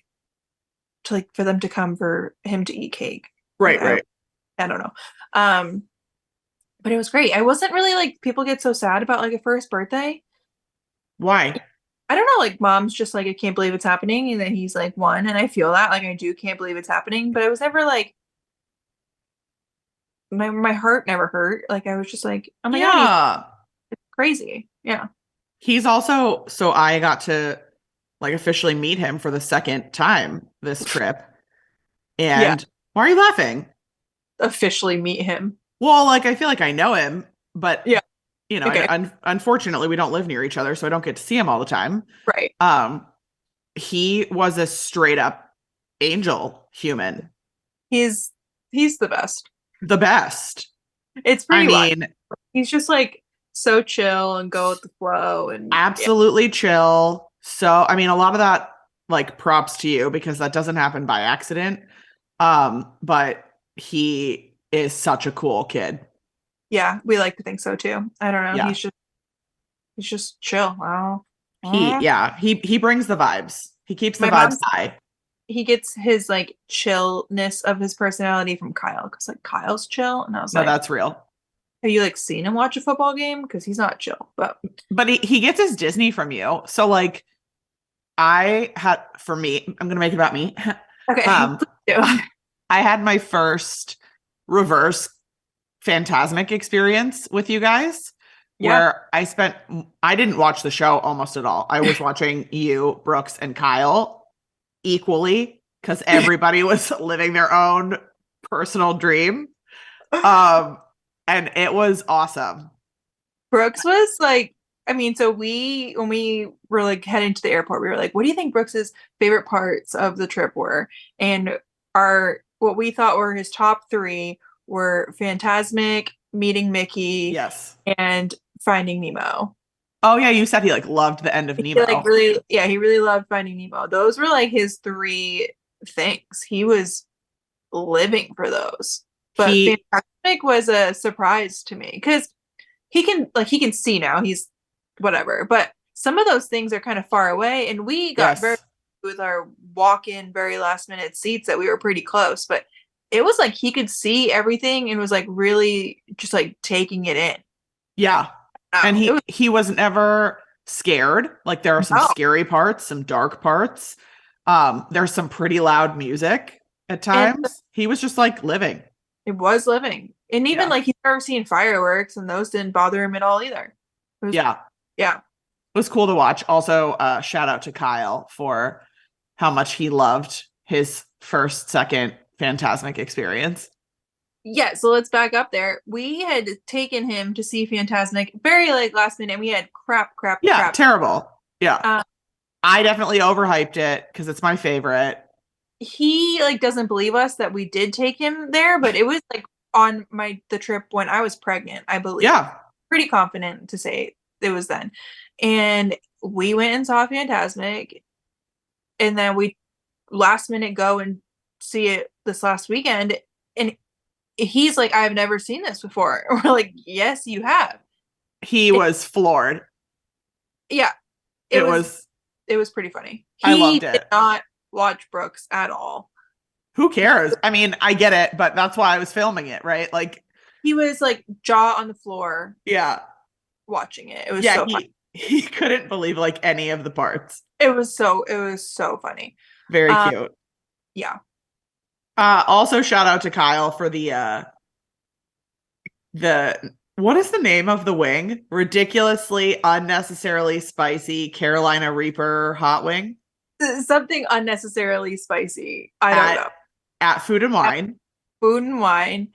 S1: to like for them to come for him to eat cake. Like
S2: Right, right.
S1: I don't know. Um, but it was great. I wasn't really like people get so sad about like a first birthday.
S2: Why?
S1: I don't know, like mom's just like I can't believe it's happening, and then he's like one, and I feel that like I do can't believe it's happening, but I was never like my heart never hurt. Like I was just like, oh my god, he's
S2: Yeah.
S1: crazy. Yeah.
S2: He's also, so I got to like officially meet him for the second time this trip.
S1: Yeah.
S2: And why are you laughing?
S1: Officially meet him.
S2: Well, like I feel like I know him, but
S1: Yeah.
S2: you know,
S1: Okay.
S2: unfortunately we don't live near each other, so I don't get to see him all the time.
S1: Right.
S2: Um, he was a straight up angel human,
S1: He's he's the best.
S2: the best.
S1: It's
S2: I
S1: pretty wild.
S2: mean,
S1: He's just like so chill and go with the flow and yeah.
S2: absolutely chill. So, I mean, a lot of that, like, props to you because that doesn't happen by accident. But he is such a cool kid.
S1: Yeah, we like to think so too. I don't know.
S2: Yeah.
S1: He's just chill. Wow.
S2: He brings the vibes. He keeps the
S1: My
S2: vibes
S1: mom's
S2: high.
S1: he gets his like chillness of his personality from Kyle because like Kyle's chill, and I was
S2: No,
S1: like,
S2: that's real.
S1: have you like seen him watch a football game? Because he's not chill, but
S2: But he gets his Disney from you. So like I had for me, I'm gonna make it about me.
S1: okay.
S2: Um,
S1: Please do.
S2: I had my first reverse Phantasmic experience with you guys
S1: Yeah.
S2: where I didn't watch the show almost at all. I was watching you, Brooks, and Kyle equally because everybody was living their own personal dream. And it was awesome.
S1: Brooks was like, I mean, so we when we were like heading to the airport, we were like, what do you think Brooks's favorite parts of the trip were? And our what we thought were his top three were Phantasmic, meeting Mickey,
S2: Yes.
S1: and Finding Nemo.
S2: Oh yeah, you said he like loved the end of
S1: He like
S2: Nemo.
S1: really, yeah, he really loved Finding Nemo. Those were like his three things. He was living for those. But
S2: He
S1: Fantastic was a surprise to me because he can see now. He's whatever. But some of those things are kind of far away, and we got very
S2: yes.
S1: with our walk-in, very last minute seats that we were pretty close. But it was like he could see everything and was like really just like taking it in.
S2: Yeah. And
S1: It was
S2: he was never scared. Like there are some
S1: no,
S2: scary parts, some dark parts. There's some pretty loud music at
S1: And
S2: times. He was just like living.
S1: it was living. And even
S2: Yeah.
S1: like he's never seen fireworks and those didn't bother him at all either. It was,
S2: Yeah.
S1: yeah.
S2: It was cool to watch. Also, shout out to Kyle for how much he loved his first, second Fantasmic experience.
S1: Yeah, so let's back up there. We had taken him to see Fantasmic very like last minute and we had
S2: Yeah,
S1: crap.
S2: terrible. Yeah.
S1: Um,
S2: I definitely overhyped it because it's my favorite.
S1: he like doesn't believe us that we did take him there, but it was like on the trip when I was pregnant, I believe.
S2: Yeah.
S1: Pretty confident to say it was then. And we went and saw Fantasmic, and then we last minute go and see it this last weekend. And he's like, I've never seen this before. We're like, yes, you have.
S2: He was floored.
S1: Yeah,
S2: It was
S1: pretty funny.
S2: I
S1: He
S2: loved
S1: did
S2: it.
S1: not watch Brooks at all.
S2: Who cares? I mean, I get it, but that's why I was filming it, right? Like,
S1: He was like jaw on the floor
S2: yeah.
S1: watching it. It was
S2: Yeah,
S1: so funny.
S2: he couldn't believe like any of the parts.
S1: It was so funny.
S2: Very cute.
S1: Yeah.
S2: Also shout out to Kyle for the what is the name of the wing? Ridiculously unnecessarily spicy Carolina Reaper hot wing
S1: Something unnecessarily spicy. I don't know.
S2: at Food and Wine.
S1: Food and Wine.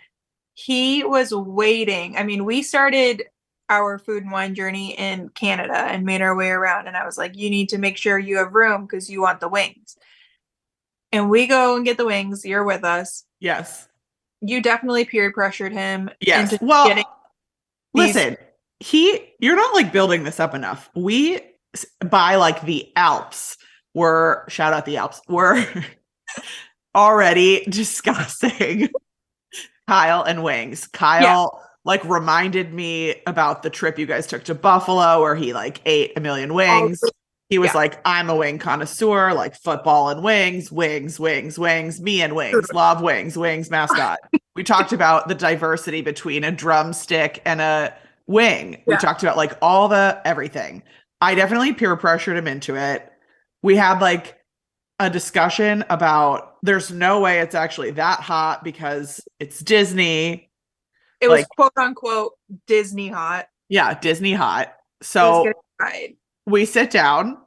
S1: He was waiting. I mean, we started our food and wine journey in Canada and made our way around. And I was like, you need to make sure you have room because you want the wings. And we go and get the wings. You're with us.
S2: Yes.
S1: You definitely peer pressured him
S2: Yes.
S1: into
S2: Well,
S1: getting
S2: listen, you're not like building this up enough. We by like the Alps were shout out the Alps were already discussing Kyle and wings. Kyle like reminded me about the trip you guys took to Buffalo where he like ate a million wings. He was like, I'm a wing connoisseur, like football and wings, wings, wings, wings, me and wings, love wings, wings mascot. We talked about the diversity between a drumstick and a wing. We talked about like all the everything. I definitely peer pressured him into it. We had like a discussion about there's no way it's actually that hot because it's Disney.
S1: It was quote unquote Disney hot.
S2: Yeah, Disney hot. So we sit down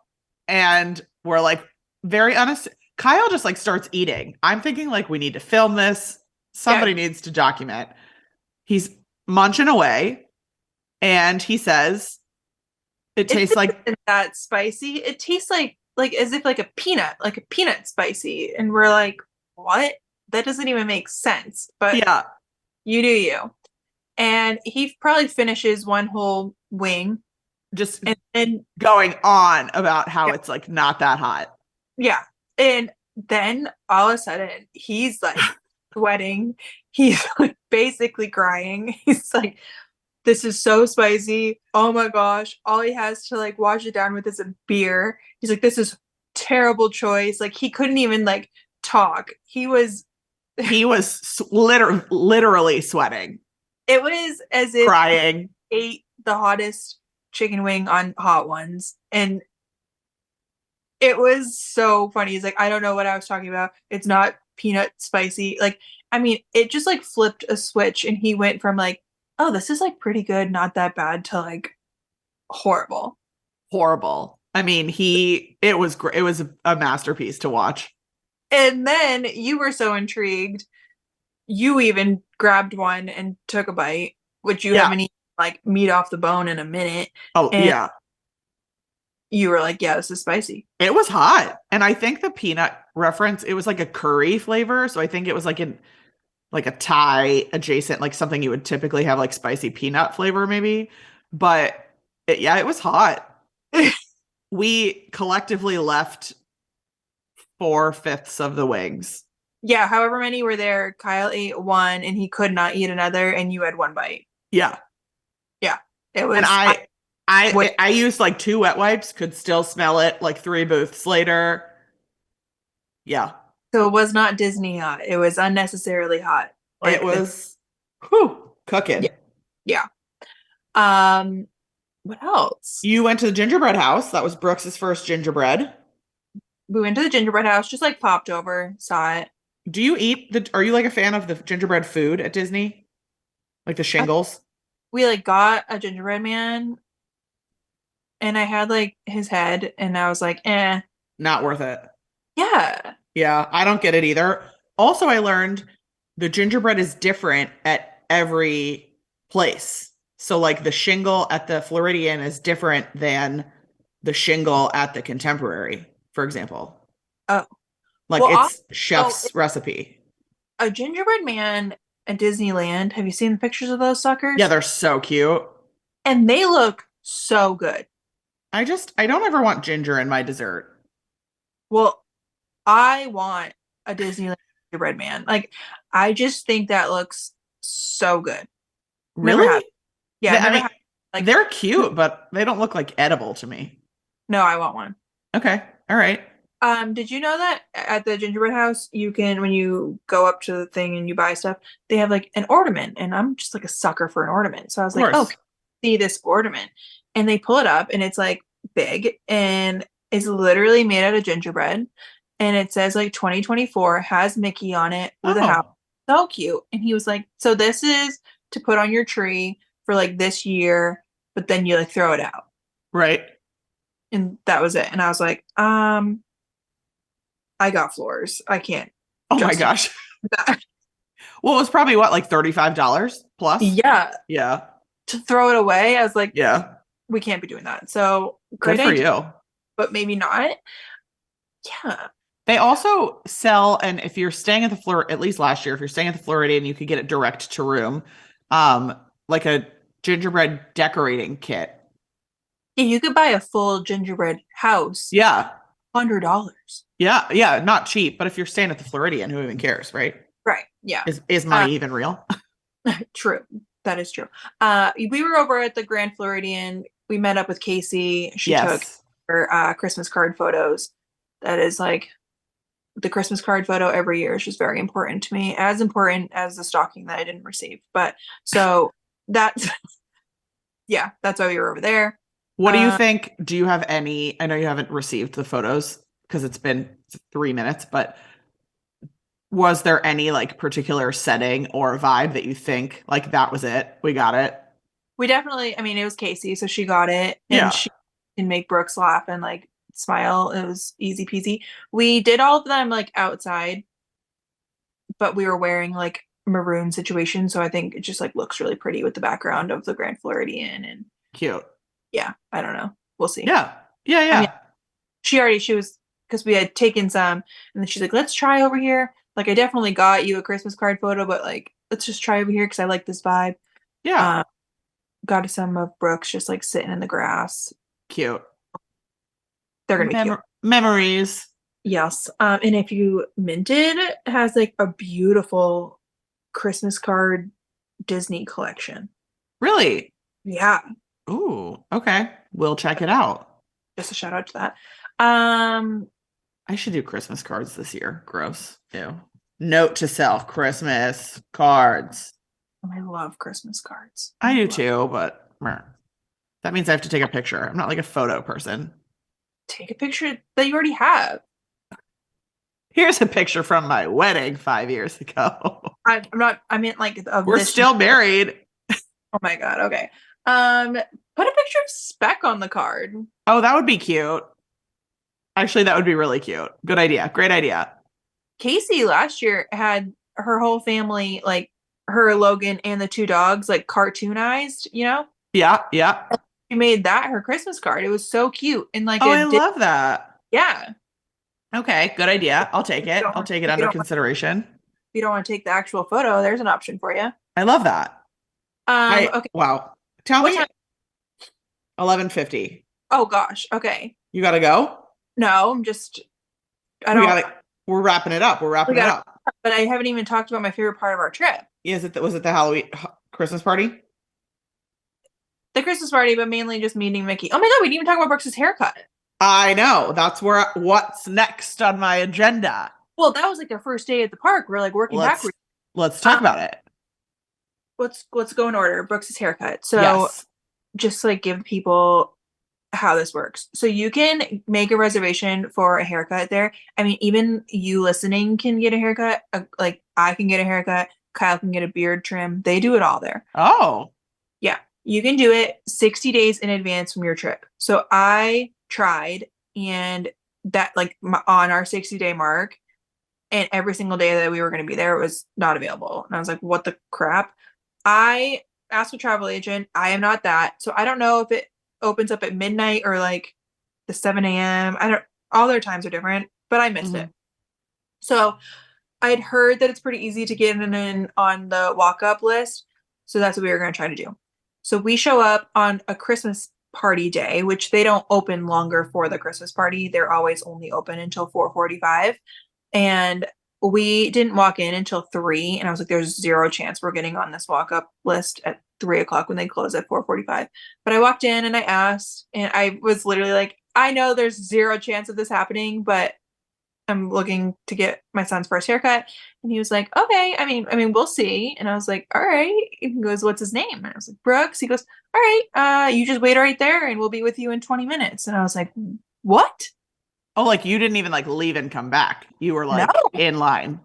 S2: and we're like very honest. Kyle just like starts eating. I'm thinking like we need to film this. Somebody needs to document. He's munching away and he says it tastes like
S1: that spicy. It tastes like as if like a peanut spicy. And we're like, what? That doesn't even make sense. But
S2: yeah,
S1: you do you. And he probably finishes one whole wing.
S2: Just and going on about how it's like not that hot.
S1: Yeah. And then all of a sudden he's like sweating. He's like basically crying. He's like, this is so spicy. Oh my gosh. All he has to like wash it down with is a beer. He's like, this is terrible choice. Like he couldn't even like talk. He was
S2: literally sweating.
S1: It was as if
S2: crying.
S1: He ate the hottest chicken wing on Hot Ones. And it was so funny. He's like, I don't know what I was talking about. It's not peanut spicy. Like, I mean, it just like flipped a switch and he went from like, oh, this is like pretty good, not that bad, to like horrible.
S2: Horrible. I mean, it was great. It was a masterpiece to watch.
S1: And then you were so intrigued. You even grabbed one and took a bite, which you haven't eaten like meat off the bone in a minute.
S2: Oh,
S1: and
S2: yeah.
S1: You were like, yeah, this is spicy.
S2: It was hot. And I think the peanut reference, it was like a curry flavor. So I think it was like a Thai adjacent, like something you would typically have like spicy peanut flavor maybe. But it was hot. We collectively left 4/5 of the wings.
S1: Yeah, however many were there, Kyle ate one and he could not eat another, and you had one bite.
S2: Yeah.
S1: Yeah. It was.
S2: And I used like 2 wet wipes, could still smell it like 3 booths later. Yeah.
S1: So it was not Disney hot. It was unnecessarily hot.
S2: Like it was cooking.
S1: Yeah. What else?
S2: You went to the gingerbread house. That was Brooks's first gingerbread.
S1: we went to the gingerbread house, just like popped over, saw it.
S2: Do you are you like a fan of the gingerbread food at Disney? Like the
S1: I,
S2: shingles?
S1: we like got a gingerbread man and I had like his head and I was like, eh,
S2: Not worth it.
S1: yeah.
S2: Yeah, I don't get it either. Also, I learned the gingerbread is different at every place. So, like the shingle at the Floridian is different than the shingle at the Contemporary, for example.
S1: Oh,
S2: Like
S1: well,
S2: it's
S1: also,
S2: chef's recipe.
S1: a gingerbread man at Disneyland. Have you seen the pictures of those
S2: Yeah,
S1: suckers?
S2: they're so cute.
S1: And they look so good.
S2: I don't ever want ginger in my dessert.
S1: Well, I want a Disneyland gingerbread man. Like, I just think that looks so good. Never had.
S2: Really?
S1: Yeah, I've
S2: I
S1: never
S2: mean,
S1: had. Like,
S2: they're cute, but they don't look like edible to me.
S1: no, I want one.
S2: Okay. All right.
S1: Did you know that at the gingerbread house, you can, when you go up to the thing and you buy stuff, they have like an ornament, and I'm just like a sucker for an ornament. So I
S2: Of
S1: was like, oh,
S2: course.
S1: can I see this ornament? And they pull it up, and it's like big, and it's literally made out of gingerbread, and it says like 2024 has Mickey on it with a house.
S2: Oh,
S1: So cute. And he was like, so this is to put on your tree for like this year, but then you like throw it out,
S2: right.
S1: and that was it. And I was like, I got floors. I can't
S2: Oh my
S1: justify
S2: gosh.
S1: that.
S2: Well, it was probably what, like $35 plus?
S1: Yeah,
S2: Yeah.
S1: to throw it away, I was like,
S2: Yeah.
S1: we can't be doing that. So
S2: Good
S1: great
S2: for
S1: idea,
S2: you.
S1: but maybe not. Yeah.
S2: They also sell, and if you're staying at the Flor, at least last year, if you're staying at the Floridian, you could get it direct to room, like a gingerbread decorating kit.
S1: Yeah, you could buy a full gingerbread house,
S2: Yeah.
S1: $100.
S2: Yeah. Yeah. Not cheap, but if you're staying at the Floridian, who even cares, right?
S1: Right. Yeah.
S2: Is money even real?
S1: True. That is true. We were over at the Grand Floridian. We met up with Casey. She took
S2: Yes.
S1: her Christmas card photos. That is like the Christmas card photo every year is just very important to me, as important as the stocking that I didn't receive. But so that's yeah, that's why we were over there.
S2: What do you
S1: Uh,
S2: think? Do you have any? I know you haven't received the photos because it's been 3 minutes, but was there any like particular setting or vibe that you think like that was it? We got it.
S1: we definitely, I mean, it was Casey, so she got it, and
S2: Yeah.
S1: she can make Brooks laugh and like smile. It was easy peasy. We did all of them like outside, but we were wearing like maroon situation, so I think it just like looks really pretty with the background of the Grand Floridian. And
S2: Cute.
S1: yeah, I don't know. We'll see.
S2: Yeah. Yeah.
S1: I mean,
S2: Yeah.
S1: she was, because we had taken some, and then she's like, let's try over here. Like, I definitely got you a Christmas card photo, but like, let's just try over here because I like this vibe.
S2: Yeah.
S1: Um, got us some of Brooks just like sitting in the grass.
S2: Cute.
S1: They're gonna be cute.
S2: Memories.
S1: Yes. And if you minted, it has like a beautiful Christmas card Disney collection.
S2: Really?
S1: Yeah.
S2: Ooh. Okay. We'll check it out.
S1: Just a shout out to that. Um,
S2: I should do Christmas cards this year. Gross. Ew. Note to self: Christmas cards.
S1: I love Christmas cards.
S2: I do too, but that means I have to take a picture. I'm not like a photo person.
S1: Take a picture that you already have.
S2: Here's a picture from my wedding 5 years ago.
S1: I'm not. I meant like of
S2: We're
S1: this.
S2: still married.
S1: Oh my god. Okay. Put a picture of Speck on the card.
S2: Oh, that would be cute. Actually, that would be really cute. Good idea. Great idea.
S1: Casey last year had her whole family, like her Logan and the two dogs, like cartoonized. You know,
S2: Yeah. Yeah.
S1: she made that her Christmas card. It was so cute and like
S2: Oh, I love that.
S1: yeah.
S2: Okay. Good idea. I'll take it. I'll take it under
S1: If
S2: consideration.
S1: you don't want to take the actual photo, there's an option for you.
S2: I love that.
S1: Okay.
S2: Wow. Tell
S1: What
S2: me
S1: time?
S2: 11:50.
S1: Oh gosh. Okay.
S2: You gotta go?
S1: No, I'm just. I
S2: We
S1: don't.
S2: gotta we're wrapping it up. We're wrapping it up.
S1: But I haven't even talked about my favorite part of our trip.
S2: Was it the Halloween Christmas party?
S1: The Christmas party, but mainly just meeting Mickey. Oh my god, we didn't even talk about Brooks's haircut.
S2: I know. That's what's next on my agenda.
S1: Well, that was like the first day at the park. We're like working backwards.
S2: Let's talk about it.
S1: Let's go in order. Brooks's haircut. So
S2: Yes.
S1: just like give people how this works. So you can make a reservation for a haircut there. I mean, even you listening can get a haircut. Like I can get a haircut. Kyle can get a beard trim. They do it all there.
S2: Oh.
S1: Yeah. You can do it 60 days in advance from your trip. So I tried and that like on our 60-day mark and every single day that we were going to be there, it was not available. And I was like, what the crap? I asked a travel agent. I am not that. So I don't know if it opens up at midnight or like the 7 a.m. I don't, all their times are different, but I missed it. So I'd heard that it's pretty easy to get in on the walk up list. So that's what we were going to try to do. So we show up on a Christmas party day, which they don't open longer for the Christmas party. They're always only open until 4:45. And we didn't walk in until 3. And I was like, there's zero chance we're getting on this walk up list at 3 o'clock when they close at 4:45. But I walked in and I asked, and I was literally like, I know there's zero chance of this happening, but I'm looking to get my son's first haircut. And he was like, okay, I mean, we'll see. And I was like, all right. He goes, what's his name? And I was like, Brooks. He goes, all right, you just wait right there and we'll be with you in 20 minutes. And I was like, what?
S2: Oh, like you didn't even like leave and come back. You were like in line.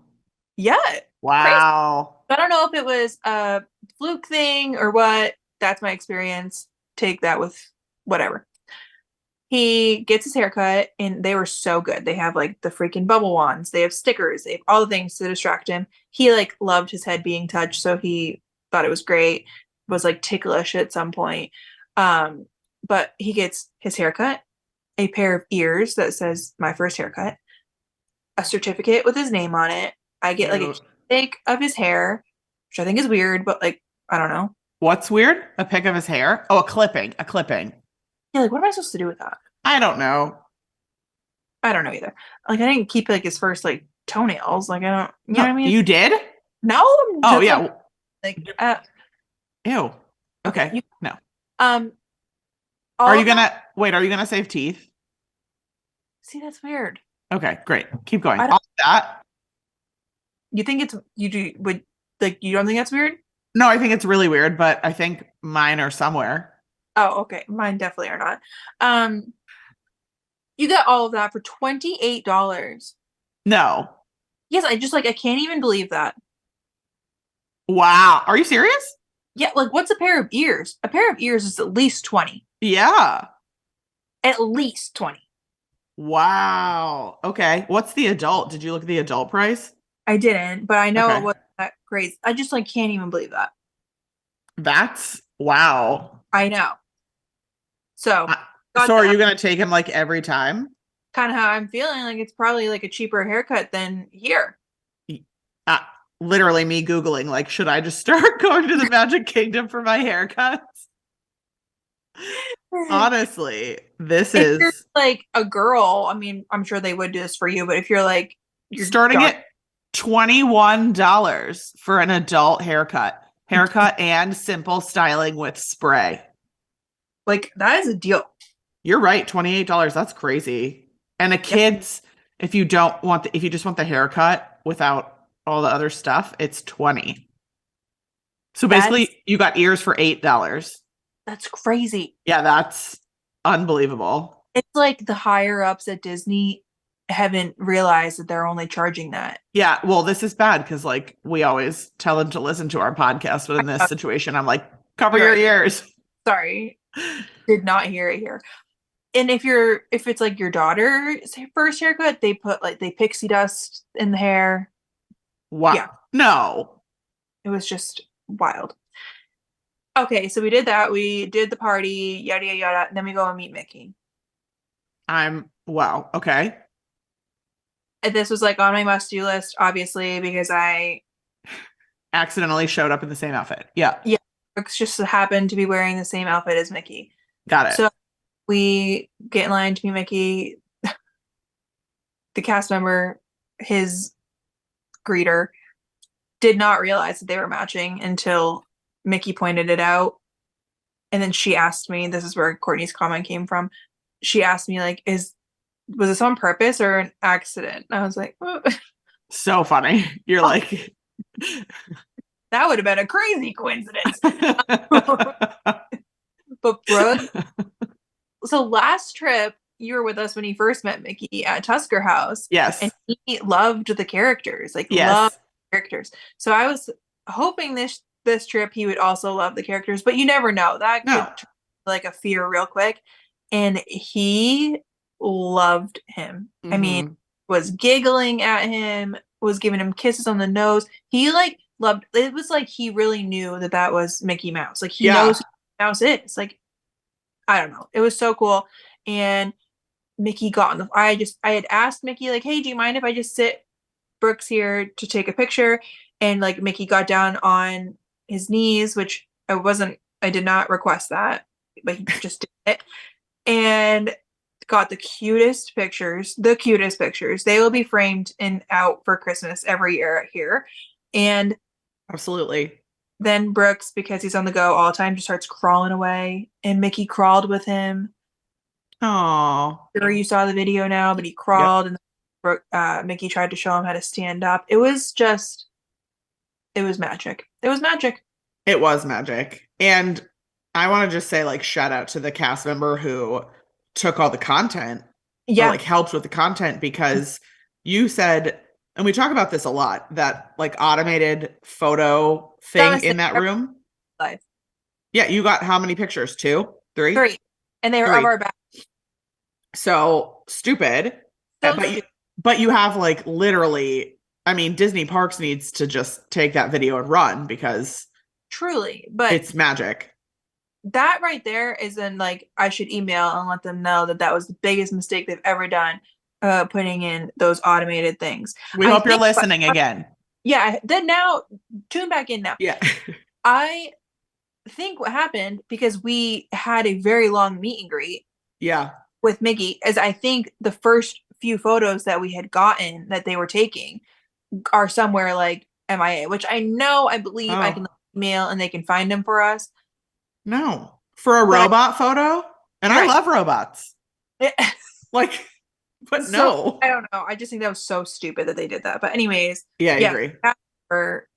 S1: Yeah.
S2: Wow.
S1: Crazy. I don't know if it was a fluke thing or what. That's my experience. Take that with whatever. He gets his haircut and they were so good. They have like the freaking bubble wands. They have stickers. They have all the things to distract him. He like loved his head being touched. So he thought it was great. Was like ticklish at some point. But he gets his haircut, a pair of ears that says my first haircut, a certificate with his name on it. I get like a pic of his hair, which I think is weird, but like, I don't know.
S2: What's weird? A pic of his hair? Oh, a clipping.
S1: Yeah, like what am I supposed to do with that?
S2: I don't know.
S1: I don't know either. Like I didn't keep like his first like toenails. Like I don't, you know what I mean?
S2: You did?
S1: No.
S2: Oh yeah.
S1: Ew.
S2: Okay. No.
S1: Are
S2: you gonna save teeth?
S1: See, that's weird.
S2: Okay, great. Keep going. All that.
S1: You think you don't think that's weird?
S2: No, I think it's really weird, but I think mine are somewhere.
S1: Oh, okay. Mine definitely are not. You got all of that for $28.
S2: No.
S1: Yes, I can't even believe that.
S2: Wow. Are you serious?
S1: Yeah, like what's a pair of ears? A pair of ears is at least 20.
S2: Yeah.
S1: At least 20.
S2: Wow. Okay. What's the adult? Did you look at the adult price?
S1: I didn't, but I know it wasn't that crazy. I just like can't even believe that.
S2: That's wow.
S1: I know. So
S2: are you gonna take him like every time?
S1: Kind of how I'm feeling. Like it's probably like a cheaper haircut than here.
S2: Literally me Googling, like, should I just start going to the Magic Kingdom for my haircuts? Honestly, if
S1: you're like a girl, I mean, I'm sure they would do this for you, but if you're like
S2: starting at $21 for an adult haircut and simple styling with spray.
S1: Like that is a deal.
S2: You're right, $28. That's crazy. And a kid's, if you just want the haircut without all the other stuff, it's $20. So basically, you got ears for $8.
S1: That's crazy.
S2: Yeah, that's unbelievable.
S1: It's like the higher ups at Disney haven't realized that they're only charging that.
S2: Yeah, well, this is bad because like we always tell them to listen to our podcast, but in this situation, I'm like, cover your ears.
S1: Sorry, did not hear it here. And if it's like your daughter's first haircut, they put like they pixie dust in the hair.
S2: Wow. Yeah. No.
S1: It was just wild. Okay, so we did that. We did the party, yada yada yada. And then we go and meet Mickey.
S2: Wow. Okay.
S1: And this was like on my must-do list, obviously, because I
S2: accidentally showed up in the same outfit. Yeah.
S1: Yeah. Brooks just happened to be wearing the same outfit as Mickey.
S2: Got it.
S1: So we get in line to meet Mickey. The cast member, his greeter, did not realize that they were matching until Mickey pointed it out. And then she asked me, this is where Courtney's comment came from. She asked me, like, was this on purpose or an accident? And I was like, oh.
S2: So funny. You're like,
S1: that would have been a crazy coincidence. But Brooke so last trip you were with us when you first met Mickey at Tusker House, and
S2: Yes.
S1: he loved the characters, like loved
S2: Yes.
S1: characters. So I was hoping this trip he would also love the characters, but you never know. That could
S2: No.
S1: turn like a fear real quick. And he loved him. I mean,
S2: Hmm.
S1: was giggling at him, was giving him kisses on the nose. He like loved it. Was like he really knew that that was Mickey Mouse. Like he knows
S2: Yeah.
S1: who Mickey Mouse is. Like I don't know. It was so cool. And Mickey got on the I had asked Mickey like, "Hey, do you mind if I just sit Brooks here to take a picture?" And like Mickey got down on his knees, which I did not request that, but he just did it. And got the cutest pictures. They will be framed and out for Christmas every year here. And
S2: Absolutely.
S1: then Brooks, because he's on the go all the time, just starts crawling away. And Mickey crawled with him.
S2: Oh.
S1: Sure, you saw the video now, but he
S2: Yep.
S1: crawled, and Mickey tried to show him how to stand up. It was magic. It was magic.
S2: It was magic. And I want to just say, like, shout out to the cast member who took all the content or
S1: Yeah,
S2: like helped with the content because you said, and we talk about this a lot, that like automated photo
S1: that
S2: thing
S1: was the
S2: in that room.
S1: life.
S2: Yeah, you got how many pictures? Two, three,
S1: Three, and they were of
S2: three.
S1: our back.
S2: So stupid.
S1: So
S2: But
S1: stupid.
S2: you have like literally, I mean, Disney Parks needs to just take that video and run because
S1: Truly, but
S2: it's magic.
S1: that right there is in like I should email and let them know that that was the biggest mistake they've ever done, putting in those automated things.
S2: We
S1: I
S2: hope you're
S1: think,
S2: listening again.
S1: yeah. Then now, tune back in now.
S2: Yeah.
S1: I think what happened because we had a very long meet and greet
S2: Yeah.
S1: with Mickey, is I think the first few photos that we had gotten that they were taking are somewhere like MIA, which I believe I can
S2: Oh,
S1: email and they can find them for us.
S2: no. For a
S1: But
S2: robot photo? And I
S1: right.
S2: love robots. Like, but
S1: So
S2: no.
S1: I don't know. I just think that was so stupid that they did that. But anyways,
S2: Yeah, I
S1: yeah,
S2: agree.
S1: her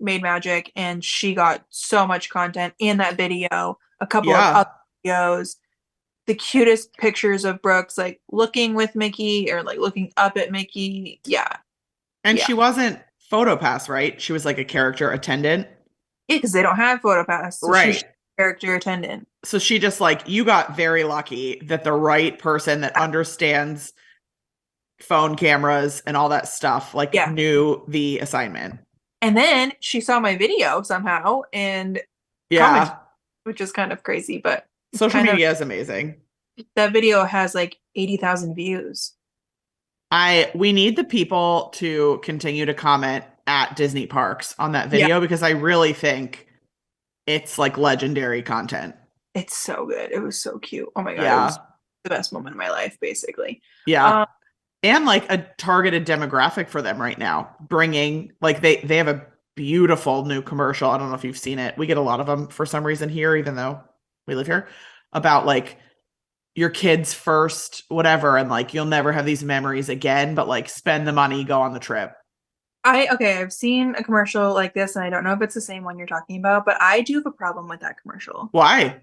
S1: made magic, and she got so much content in that video. A couple of
S2: Yeah.
S1: other videos, the cutest pictures of Brooks like looking with Mickey or like looking up at Mickey. Yeah,
S2: And
S1: yeah,
S2: she wasn't PhotoPass, right? She was like a character attendant.
S1: yeah. Because they don't have PhotoPass, so she's
S2: Right.
S1: character attendant.
S2: So she just like, you got very lucky that the right person that understands phone cameras and all that stuff like
S1: Yeah,
S2: knew the assignment.
S1: and then she saw my video somehow and commented,
S2: Yeah.
S1: which is kind of crazy, but it's
S2: Social
S1: kind of
S2: media is amazing.
S1: that video has like 80,000 views.
S2: We need the people to continue to comment at Disney Parks on that
S1: Yeah,
S2: video because I really think it's like legendary content.
S1: it's so good. It was so cute. Oh my God, it was
S2: Yeah.
S1: the best moment of my life, basically.
S2: Yeah.
S1: Um,
S2: And like a targeted demographic for them right now. Bringing like they have a beautiful new commercial. I don't know if you've seen it. We get a lot of them for some reason here even though we live here about like your kids first whatever and like you'll never have these memories again but like spend the money, go on the trip.
S1: I've seen a commercial like this, and I don't know if it's the same one you're talking about, but I do have a problem with that commercial
S2: Why?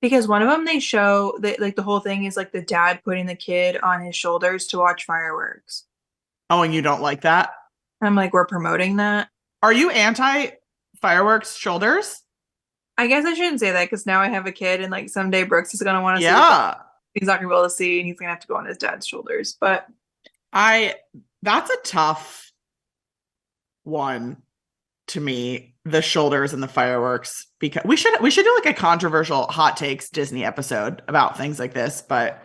S1: because one of them they show that like the whole thing is like the dad putting the kid on his shoulders to watch fireworks.
S2: Oh, and you don't like that?
S1: I'm like, we're promoting that.
S2: Are you anti fireworks shoulders?
S1: I guess I shouldn't say that because now I have a kid, and like someday Brooks is gonna want to see the
S2: Yeah.
S1: he's not gonna be able to see, and he's gonna have to go on his dad's shoulders. But
S2: I That's a tough one to me, the shoulders and the fireworks because we should do like a controversial hot takes Disney episode about things like this, but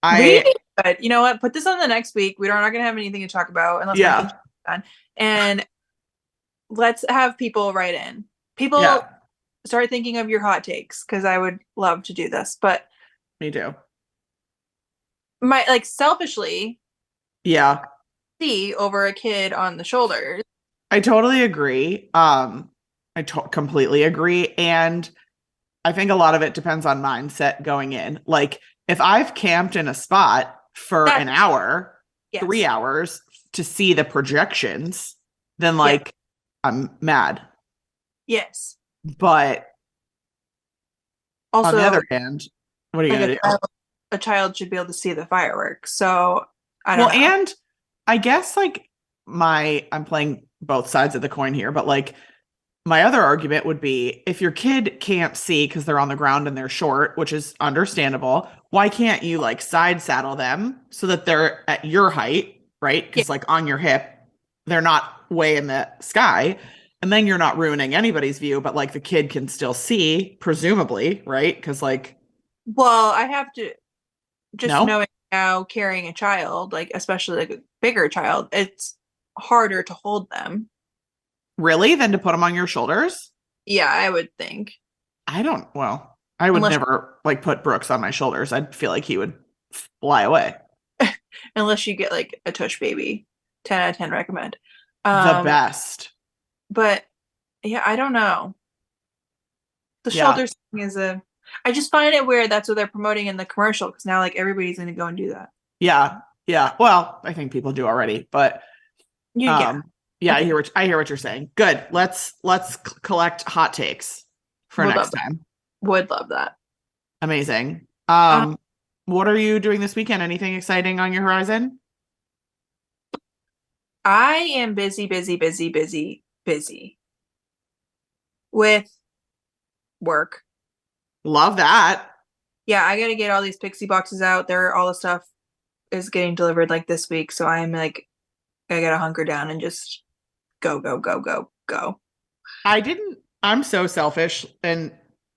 S1: we,
S2: I
S1: but you know what? Put this on the next week. We're not gonna have anything to talk about unless
S2: yeah.
S1: done. And let's have people write in. People
S2: Yeah,
S1: start thinking of your hot takes because I would love to do this. But
S2: me too.
S1: my like selfishly
S2: Yeah.
S1: see over a kid on the shoulders.
S2: I totally agree. Completely agree. And I think a lot of it depends on mindset going in. Like if I've camped in a spot for
S1: That
S2: an hour,
S1: yes.
S2: 3 hours to see the projections, then
S1: Yeah.
S2: like I'm mad.
S1: Yes.
S2: But on the
S1: Also,
S2: other hand, What are you
S1: like
S2: gonna do?
S1: a child should be able to see the fireworks. So I don't
S2: Well,
S1: know.
S2: and I guess like I'm playing both sides of the coin here, but like my other argument would be if your kid can't see because they're on the ground and they're short, which is understandable, why can't you like side saddle them so that they're at your height, right?
S1: Yeah.
S2: Because like on your hip, they're not way in the sky. And then you're not ruining anybody's view, but like the kid can still see, presumably, right? Because like,
S1: Well, I have to just
S2: no,
S1: knowing now carrying a child, like especially like a bigger child, it's harder to hold them.
S2: really? Then to put them on your shoulders?
S1: Yeah, I would think.
S2: Well, I would
S1: Unless
S2: never like put Brooks on my shoulders. I'd feel like he would fly away.
S1: unless you get like a tush baby. 10 out of 10 recommend.
S2: The
S1: Um,
S2: best.
S1: but yeah, I don't know. The
S2: Yeah.
S1: shoulders thing is a I just find it weird that's what they're promoting in the commercial because now like everybody's gonna go and do that.
S2: Yeah. Yeah. Well, I think people do already, but
S1: Yeah.
S2: yeah,
S1: Okay.
S2: I hear what you're saying. Good. Let's collect hot takes for
S1: Would love
S2: next
S1: that.
S2: time.
S1: Would love that.
S2: Amazing.
S1: Um,
S2: What are you doing this weekend? Anything exciting on your horizon?
S1: I am busy, busy, busy, busy, busy with work.
S2: Love that.
S1: Yeah, I gotta get all these pixie boxes out there. All the stuff is getting delivered like this week, so I'm like, I gotta hunker down and just go, go, go, go, go.
S2: I'm so selfish and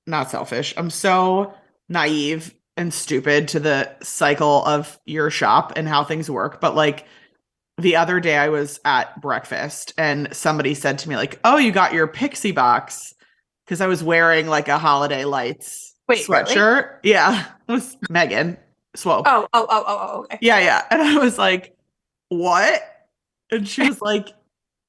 S2: not selfish. I'm so naive and stupid to the cycle of your shop and how things work. But like the other day I was at breakfast and somebody said to me, like, oh, you got your Pixie box. Because I was wearing like a holiday lights
S1: Wait, really?
S2: sweatshirt. Yeah. It was Megan Swope.
S1: Okay.
S2: Yeah, yeah. And I was like, what? And she was like,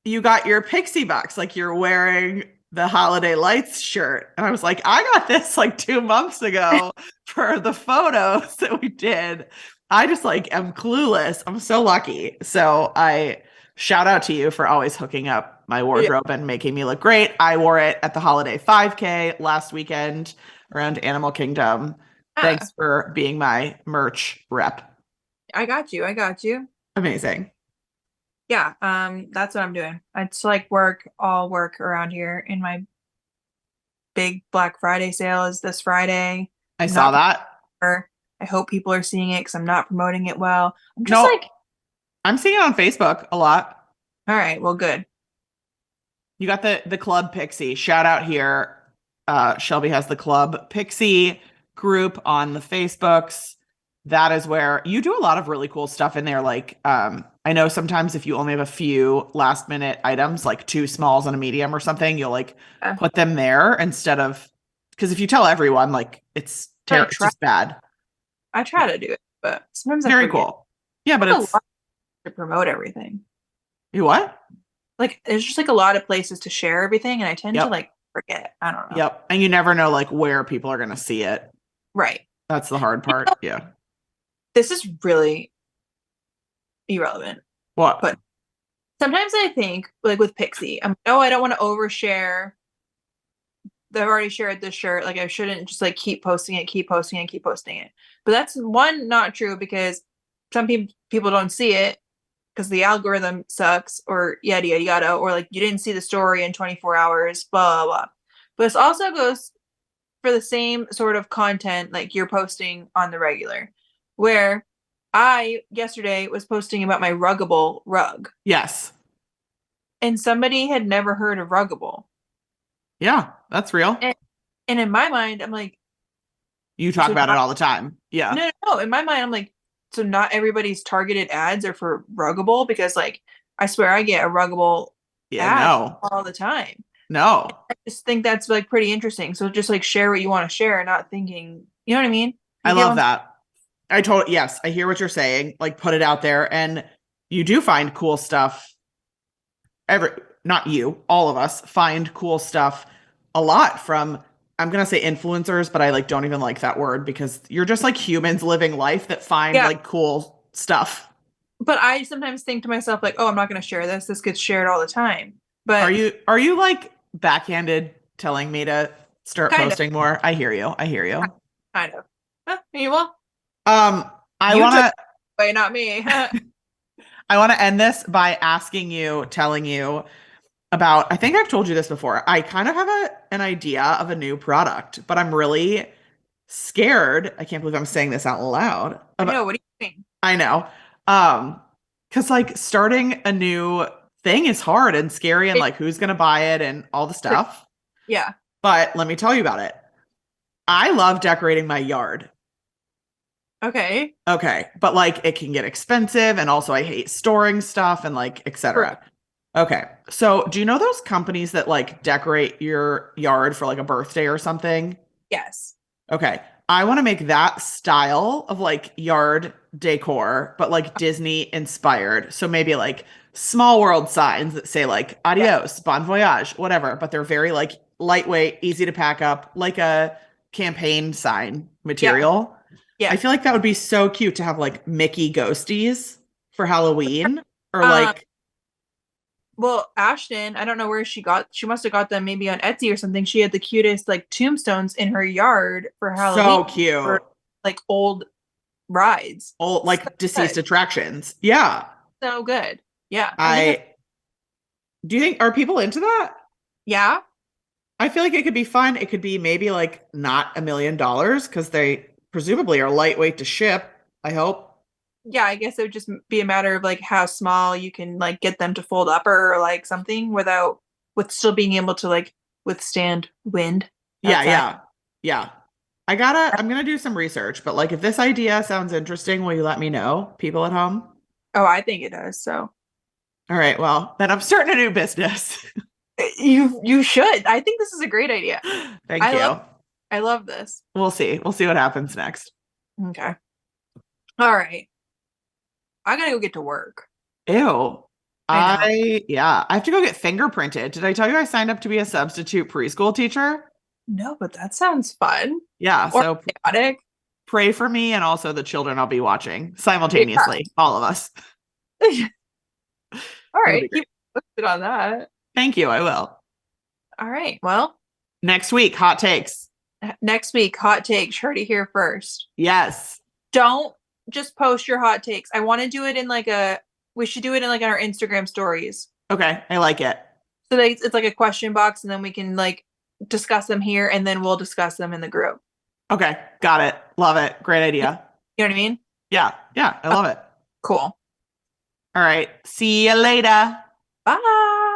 S2: you got your Pixie box, like you're wearing the holiday lights shirt. And I was like, I got this like 2 months ago for the photos that we did. I just like am clueless. I'm so lucky. So I shout out to you for always hooking up my
S1: Yeah.
S2: wardrobe and making me look great. I wore it at the holiday 5K last weekend around Animal Kingdom.
S1: Yeah,
S2: Thanks for being my merch rep.
S1: I got you. I got you.
S2: Amazing.
S1: Yeah, that's what I'm doing. It's like all work around here. In my big Black Friday sale is this Friday.
S2: I
S1: I'm
S2: saw
S1: not
S2: that.
S1: promoting. I hope people are seeing it because I'm not promoting it well. I'm just
S2: No,
S1: like,
S2: I'm seeing it on Facebook a lot.
S1: all right, well, good.
S2: You got the Club Pixie. Shout out here. Shelby has the Club Pixie group on the Facebooks. That is where you do a lot of really cool stuff in there. Like, I know sometimes if you only have a few last minute items, like two smalls and a medium or something, you'll like
S1: Uh,
S2: put them there instead of because if you tell everyone, like
S1: I
S2: it's
S1: try.
S2: just bad.
S1: I try to do it, but sometimes I
S2: Very
S1: forget.
S2: cool. Yeah, but
S1: There's a
S2: it's
S1: lot to promote everything.
S2: you what?
S1: Like, there's just like a lot of places to share everything, and I tend to
S2: Yep.
S1: like forget. I don't know.
S2: Yep. And you never know like where people are gonna see it.
S1: Right.
S2: That's the hard part. Yeah.
S1: This is really irrelevant,
S2: What?
S1: but sometimes I think, like with Pixie, oh, I don't want to overshare. They've already shared this shirt. Like I shouldn't just like keep posting it, keep posting it, keep posting it. But that's one not true because some people don't see it because the algorithm sucks or yada yada yada, or like you didn't see the story in 24 hours, blah blah blah. But this also goes for the same sort of content like you're posting on the regular, where I yesterday was posting about my Ruggable rug,
S2: Yes.
S1: and somebody had never heard of Ruggable.
S2: Yeah, that's real.
S1: And, and in my mind, I'm like,
S2: You talk
S1: so
S2: about it
S1: not,
S2: all the time. Yeah.
S1: no. In my mind, I'm like, so not everybody's targeted ads are for Ruggable because, like, I swear I get a Ruggable
S2: Yeah,
S1: ad
S2: no.
S1: all the time.
S2: No.
S1: I just think that's like pretty interesting. So just like share what you want to share, not thinking, you know what I mean?
S2: I
S1: You get
S2: love
S1: what I'm
S2: that. Yes, I hear what you're saying. Like put it out there and you do find cool stuff. Every not you, all of us find cool stuff a lot from I'm going to say influencers, but I like don't even like that word because you're just like humans living life that find
S1: Yeah,
S2: like cool stuff.
S1: but I sometimes think to myself like, oh, I'm not going to share this. This gets shared all the time. But
S2: Are you like backhanded telling me to start
S1: kind of,
S2: posting more? I hear you. I hear you.
S1: kind of. Well,
S2: I
S1: you
S2: want
S1: took
S2: to
S1: it away, not me.
S2: I want to end this by telling you about, I think I've told you this before. I kind of have an idea of a new product, but I'm really scared. I can't believe I'm saying this out loud.
S1: I know. What do you think?
S2: I know. Um, because like starting a new thing is hard and scary and
S1: It,
S2: like who's gonna buy it and all the stuff.
S1: yeah.
S2: But let me tell you about it. I love decorating my yard.
S1: Okay.
S2: Okay, but like it can get expensive and also I hate storing stuff and like
S1: True.
S2: etc. Okay. So, do you know those companies that like decorate your yard for like a birthday or something?
S1: Yes.
S2: Okay. I want to make that style of like yard decor, but like Disney inspired. So maybe like small world signs that say like
S1: Yeah.
S2: adios, bon voyage, whatever, but they're very like lightweight, easy to pack up, like a campaign sign
S1: Yeah.
S2: material. I
S1: Yeah.
S2: feel like that would be so cute to have like Mickey ghosties for Halloween or
S1: Um.
S2: like
S1: Well, Ashton, I don't know where she must have got them maybe on Etsy or something. She had the cutest like tombstones in her yard for Halloween
S2: so cute.
S1: for like old rides.
S2: Old
S1: So
S2: like deceased
S1: good.
S2: attractions. Yeah.
S1: So good. Yeah. I think
S2: I do you think are people into that?
S1: yeah.
S2: I feel like it could be fun. It could be maybe like not $1 million because they presumably are lightweight to ship. I hope.
S1: Yeah, I guess it would just be a matter of like how small you can like get them to fold up or like something without with still being able to like withstand wind
S2: Yeah,
S1: outside.
S2: yeah, yeah. I'm gonna do some research, but like if this idea sounds interesting, will you let me know, people at home?
S1: Oh, I think it does. So
S2: All right, well, then I'm starting a new business.
S1: you should. I think this is a great idea.
S2: Thank
S1: I love
S2: you.
S1: I love this.
S2: We'll see. We'll see what happens next.
S1: Okay. All right. I gotta go get to work.
S2: Ew.
S1: I know.
S2: I have to go get fingerprinted. Did I tell you I signed up to be a substitute preschool teacher?
S1: No, but that sounds fun.
S2: Yeah,
S1: Or
S2: so
S1: chaotic.
S2: pray for me and also the children I'll be watching
S1: Yeah.
S2: simultaneously, all of us.
S1: All
S2: It'll be
S1: right.
S2: great.
S1: Keep posted on that.
S2: Thank you. I will.
S1: All right. Well,
S2: Next week, hot takes.
S1: next week, hot takes. Heard it here first.
S2: Yes.
S1: Don't just post your hot takes. I want to do it in like a we should do it in like on our Instagram stories.
S2: Okay. I like it.
S1: So that it's like a question box and then we can like discuss them here and then we'll discuss them in the group.
S2: Okay. Got it. Love it. Great idea.
S1: You know what I mean?
S2: Yeah. Yeah. I love it.
S1: Cool.
S2: All right. See you later.
S1: Bye.